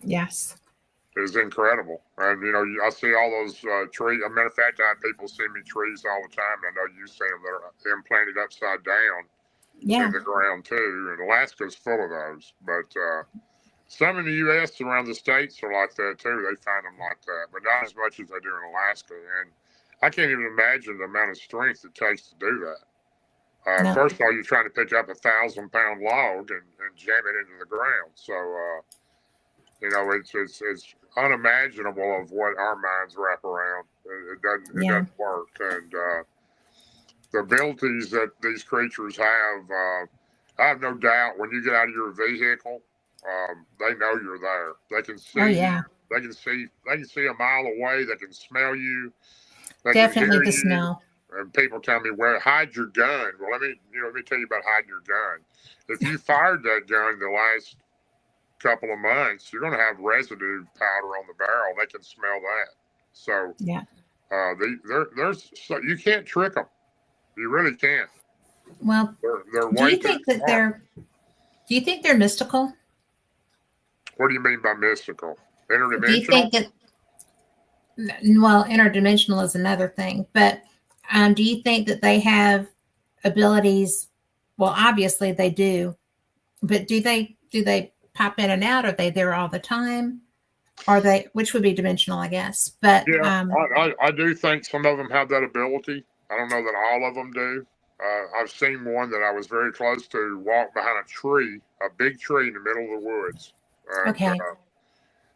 Yes. is incredible. And I see all those trees. As a matter of fact, I have people send me trees all the time. And I know you see them that are implanted upside down in the ground too. And Alaska's full of those, but some in the U.S. around the states are like that too. They find them like that, but not as much as they do in Alaska. And I can't even imagine the amount of strength it takes to do that. No. First of all, you're trying to pick up a 1,000-pound log and jam it into the ground. So, it's unimaginable of what our minds wrap around. It doesn't work. And the abilities that these creatures have, I have no doubt when you get out of your vehicle, they know you're there. They can see. Oh, yeah. They can see. They can see a mile away. They can smell you. They Definitely can hear the you. smell. And people tell me, "Well, hide your gun." Well, let me tell you about hiding your gun. If you fired that gun the last couple of months, you're going to have residue powder on the barrel. They can smell that. So, yeah, there's so you can't trick them. You really can't. Well, They're do way you too think that smart. do you think they're mystical? What do you mean by mystical? Interdimensional? Do you think that, well, interdimensional is another thing, but do you think that they have abilities? Well, obviously they do, but do they pop in and out? Are they there all the time? Are they, which would be dimensional, I guess, but Yeah, I do think some of them have that ability. I don't know that all of them do. I've seen one that I was very close to walk behind a tree, a big tree in the middle of the woods. And, okay.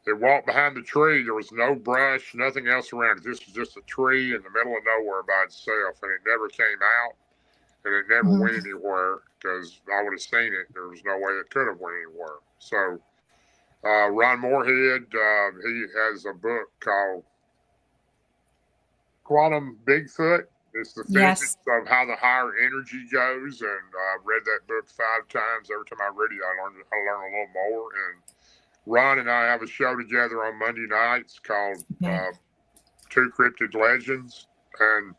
It walked behind the tree. There was no brush, nothing else around it. This was just a tree in the middle of nowhere by itself, and it never came out, and it never Mhm. went anywhere because I would have seen it. There was no way it could have went anywhere. So Ron Moorhead, he has a book called Quantum Bigfoot. It's the Yes. physics of how the higher energy goes, and I've read that book 5 times. Every time I read it, I learn a little more. And Ron and I have a show together on Monday nights called Okay. Two Cryptid Legends, and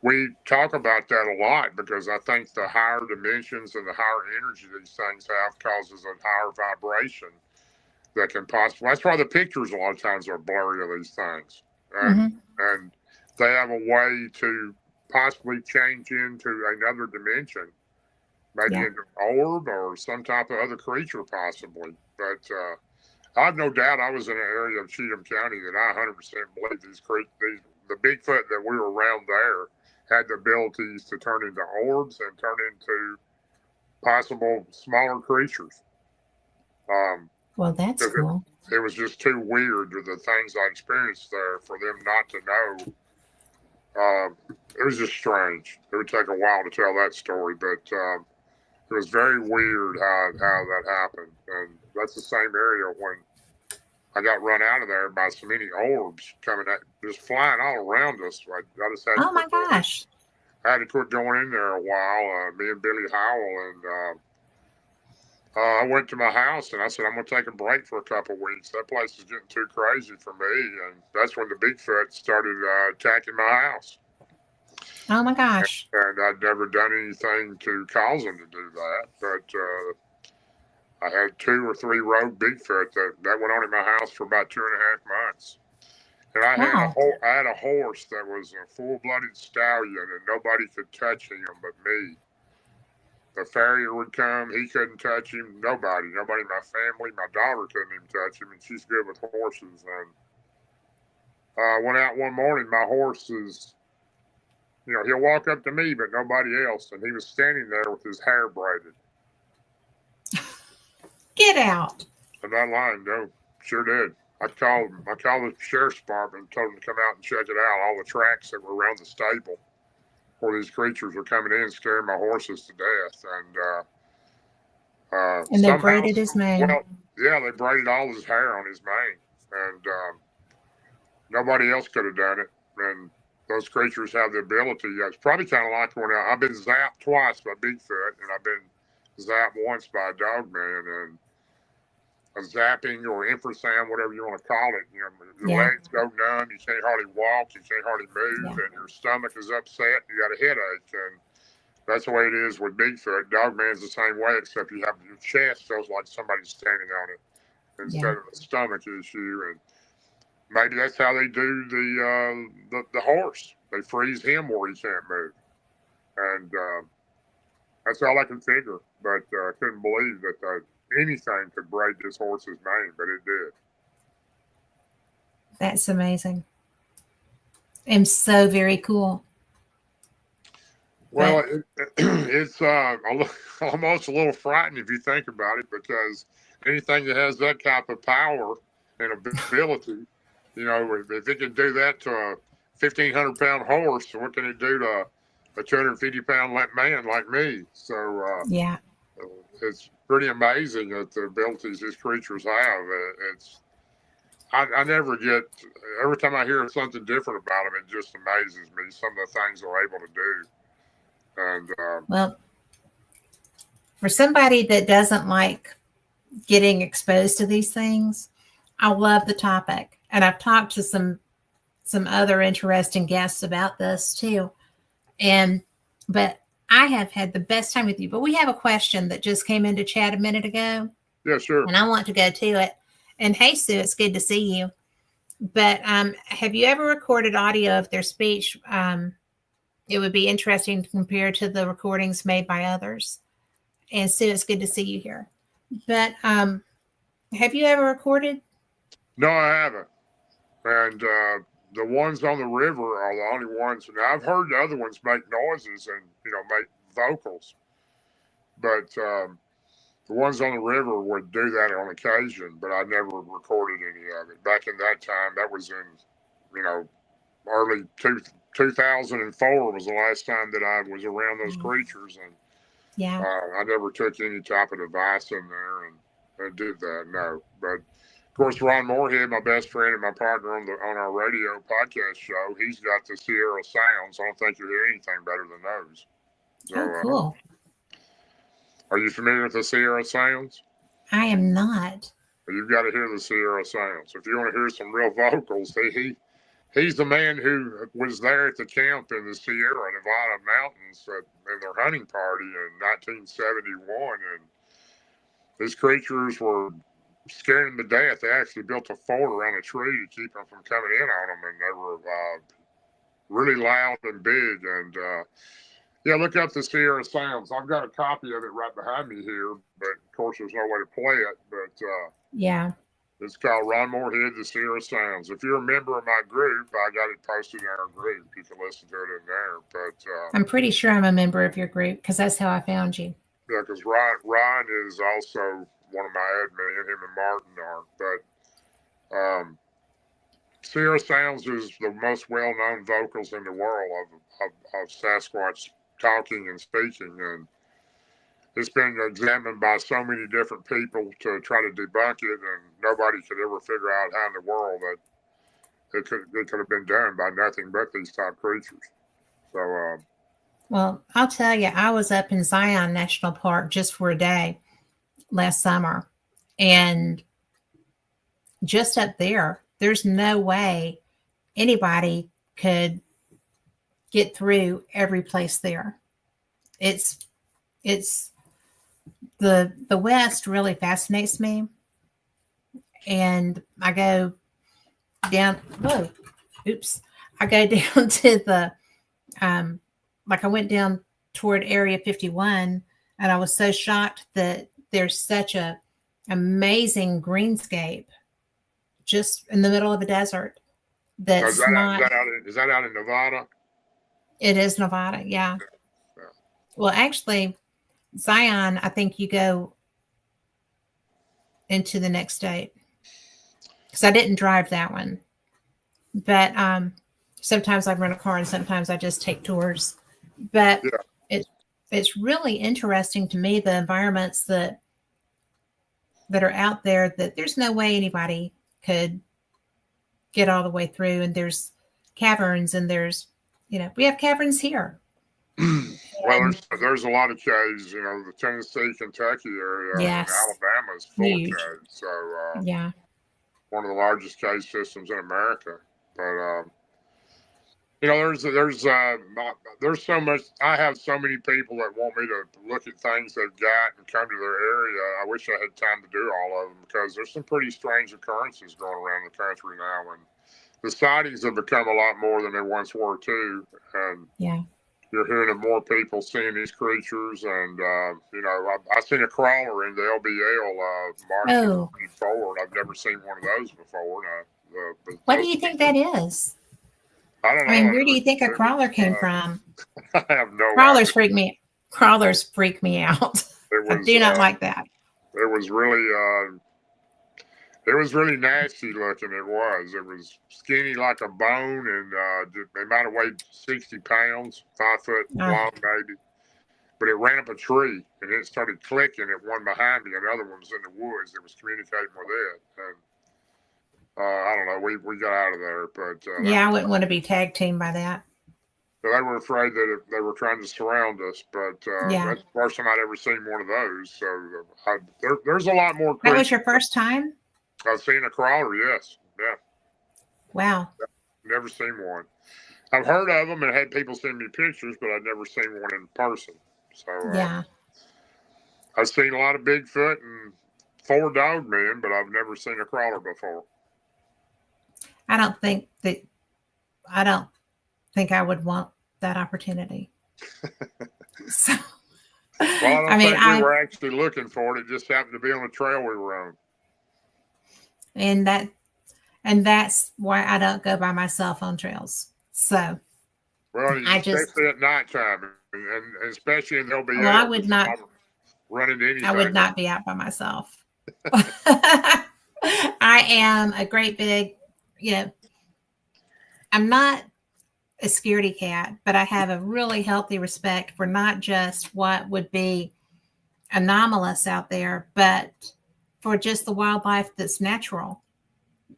we talk about that a lot because I think the higher dimensions and the higher energy these things have causes a higher vibration that can possibly. That's why the pictures a lot of times are blurry of these things, Hmm. and they have a way to possibly change into another dimension, maybe Yeah. into an orb or some type of other creature, possibly. But I have no doubt I was in an area of Cheatham County that I 100% believe the Bigfoot that we were around there had the abilities to turn into orbs and turn into possible smaller creatures. Um, Well, that's because cool. it was just too weird to the things I experienced there for them not to know. It was just strange. It would take a while to tell that story, but it was very weird how that happened. And that's the same area when I got run out of there by so many orbs coming at, just flying all around us. I just had to Oh my quit going in. gosh. I had to quit going in there a while. Me and Billy Howell, and I went to my house and I said I'm going to take a break for a couple of weeks. That place is getting too crazy for me, and that's when the Bigfoot started attacking my house. Oh my gosh. And I'd never done anything to cause them to do that, but I had 2 or 3 rogue Bigfoot that went on in my house for about 2.5 months. And Wow. I had a horse that was a full-blooded stallion, and nobody could touch him but me. The farrier would come, he couldn't touch him. Nobody in my family. My daughter couldn't even touch him, and she's good with horses. And I went out one morning. My horse is, he'll walk up to me, but nobody else. And he was standing there with his hair braided. Get out. I'm not lying, no, sure did. I called the sheriff's department and told them to come out and check it out. All the tracks that were around the stable where these creatures were coming in, scaring my horses to death. And And they somehow, braided his mane. well, yeah, they braided all his hair on his mane, and nobody else could have done it. And those creatures have the ability. Yeah, it's probably kind of like when I've been zapped twice by Bigfoot, and I've been zapped once by a dog man, and a zapping or infrasound, whatever you want to call it. Your Yeah. legs go numb, you can't hardly walk, you can't hardly move, Yeah. and your stomach is upset, you got a headache, and that's the way it is with Bigfoot. Dogman's the same way, except you have your chest feels like somebody's standing on it instead Yeah. of a stomach issue, and maybe that's how they do the horse. They freeze him where he can't move, and that's all I can figure. But I couldn't believe that anything could braid this horse's mane, but it did. That's amazing. And so very cool. Well, But it's almost a little frightening if you think about it, because anything that has that type of power and ability, if it can do that to a 1,500-pound horse, what can it do to a 250-pound man like me? So yeah. it's pretty amazing that the abilities these creatures have. I never get, every time I hear something different about them, it just amazes me, some of the things they're able to do. And Well, for somebody that doesn't like getting exposed to these things, I love the topic. And I've talked to some other interesting guests about this too. And but I have had the best time with you. But we have a question that just came into chat a minute ago, yeah, sure. and I want to go to it. And hey, Sue, it's good to see you. But have you ever recorded audio of their speech? It would be interesting to compare to the recordings made by others. And Sue, it's good to see you here. But have you ever recorded? No, I haven't. And the ones on the river are the only ones. Now, I've heard the other ones make noises and make vocals, but the ones on the river would do that on occasion, but I never recorded any of it. Back in that time, that was in, you know, early 2004 was the last time that I was around those creatures, and Yeah. I never took any type of device in there and did that. No, but of course, Ron Moorhead, my best friend and my partner on our radio podcast show, he's got the Sierra Sounds. I don't think you'll hear anything better than those. So, Oh, cool. Are you familiar with the Sierra Sounds? I am not. You've got to hear the Sierra Sounds. If you want to hear some real vocals, he's the man who was there at the camp in the Sierra Nevada mountains in their hunting party in 1971, and these creatures were scaring them to death. They actually built a fort around a tree to keep them from coming in on them, and they were really loud and big. And yeah, look up the Sierra Sounds. I've got a copy of it right behind me here, but of course there's no way to play it. But Yeah. it's called Ron Moorhead, the Sierra Sounds. If you're a member of my group, I got it posted in our group. You can listen to it in there. But I'm pretty sure I'm a member of your group because that's how I found you. yeah, because Ron is also one of my admin, him and Martin are. But Sierra Sounds is the most well-known vocals in the world of Sasquatch talking and speaking, and it's been examined by so many different people to try to debunk it, and nobody could ever figure out how in the world that it could have been done by nothing but these type creatures. So, well, I'll tell you, I was up in Zion National Park just for a day last summer, and just up there, there's no way anybody could get through every place there. It's the West really fascinates me, and I go down. Whoa, oops! I go down to the like I went down toward Area 51, and I was so shocked that there's such a amazing greenscape just in the middle of a desert. That's is not. that out in Nevada? It is Nevada, yeah. Well, actually, Zion, I think you go into the next state because I didn't drive that one. But sometimes I rent a car and sometimes I just take tours. But it's really interesting to me, the environments that are out there, that there's no way anybody could get all the way through. And there's caverns, and there's, we have caverns here. Well, there's a lot of caves, the Tennessee, Kentucky area, yes, and Alabama is full of caves. So, yeah, one of the largest cave systems in America. But, there's so much. I have so many people that want me to look at things they've got and come to their area. I wish I had time to do all of them, because there's some pretty strange occurrences going around the country now, and the sightings have become a lot more than they once were too. And yeah, you're hearing of more people seeing these creatures, and I seen a crawler in the LBL March forward. I've never seen one of those before. What do you think that is? I don't know. I mean, where do you think a crawler came from? I have no Crawlers idea. freak me out. I do not like that. It was really nasty looking. It was skinny like a bone, and they might have weighed 60 pounds, 5 foot long maybe. But it ran up a tree, and it started clicking at one behind me. Another one was in the woods that was communicating with it. And I don't know. We got out of there, but I wouldn't want to be tag teamed by that. They were afraid that they were trying to surround us, but that's the first time I'd ever seen one of those. So there's a lot more creatures. That was your first time? I've seen a crawler, yes. Yeah. Wow. Never seen one. I've heard of them and had people send me pictures, but I've never seen one in person. So I've seen a lot of Bigfoot and 4 dog men, but I've never seen a crawler before. I don't think I would want that opportunity. So, well, I don't think we were actually looking for it. It just happened to be on the trail we were on. And that's why I don't go by myself on trails. So, well, especially at nighttime, and especially in LBL. Well, I would not. run into anything. I would not be out by myself. I am a great big, I'm not a scaredy cat, but I have a really healthy respect for not just what would be anomalous out there, but for just the wildlife that's natural,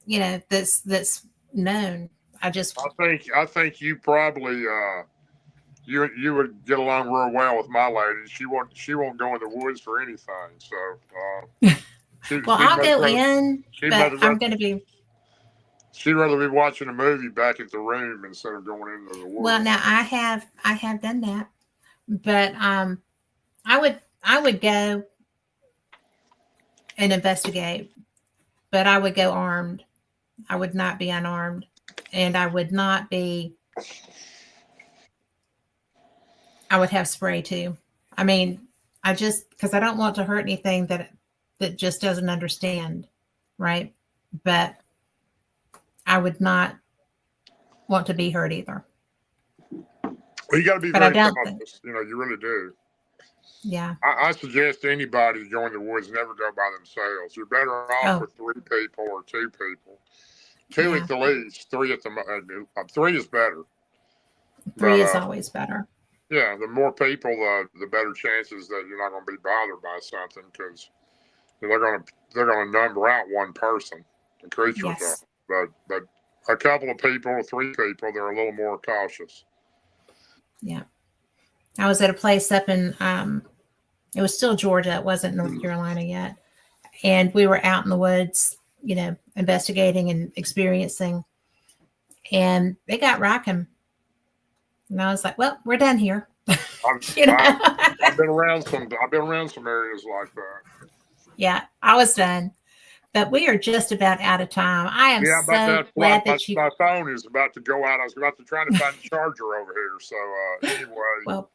that's known. I think you probably you would get along real well with my lady. She won't go in the woods for anything. So well, I'll go in, but I'm going to be. She'd rather be watching a movie back at the room instead of going into the woods. Well, now I have done that, but I would go and investigate, but I would go armed. I would not be unarmed, and I would have spray too. I mean, because I don't want to hurt anything that just doesn't understand, right? But I would not want to be hurt either. Well, you got to be very cautious. You really do. Yeah. I suggest anybody to go in the woods never go by themselves. You're better off with 3 people or 2 people. 2 at the least. 3 at the most. 3 is better. 3 is always better. Yeah, the more people, the better chances that you're not going to be bothered by something, because they're going to number out one person. The creatures yes. are, but a couple of people, 3 people, they're a little more cautious. Yeah, I was at a place up in it was still Georgia. It wasn't North Carolina yet, and we were out in the woods, investigating and experiencing, and they got rocking. And I was like, well, we're done here. I've been around some areas like that. Yeah, I was done. But we are just about out of time. I am so glad that my phone is about to go out. I was about to try to find a charger over here. So anyway. Well,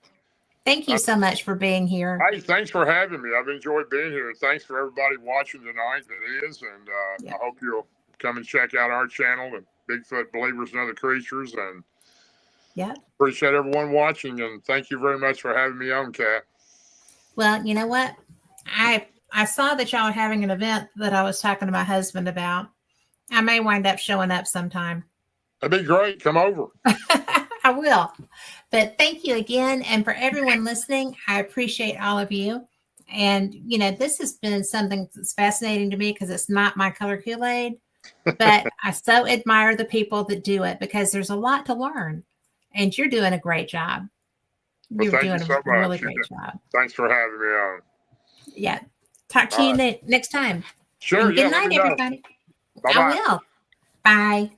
thank you so much for being here. Hey, thanks for having me. I've enjoyed being here. And thanks for everybody watching tonight that is. And I hope you'll come and check out our channel, the Bigfoot Believers and Other Creatures. And appreciate everyone watching. And thank you very much for having me on, Kat. Well, you know what? I saw that y'all were having an event that I was talking to my husband about. I may wind up showing up sometime. That'd be great. Come over. I will. But thank you again. And for everyone listening, I appreciate all of you. And, this has been something that's fascinating to me because it's not my color Kool-Aid. But I so admire the people that do it because there's a lot to learn. And you're doing a great job. Well, you're doing a really great job. Thanks for having me on. Yeah. Talk to you next time. Sure. And good night, everybody. Bye-bye. I will. Bye.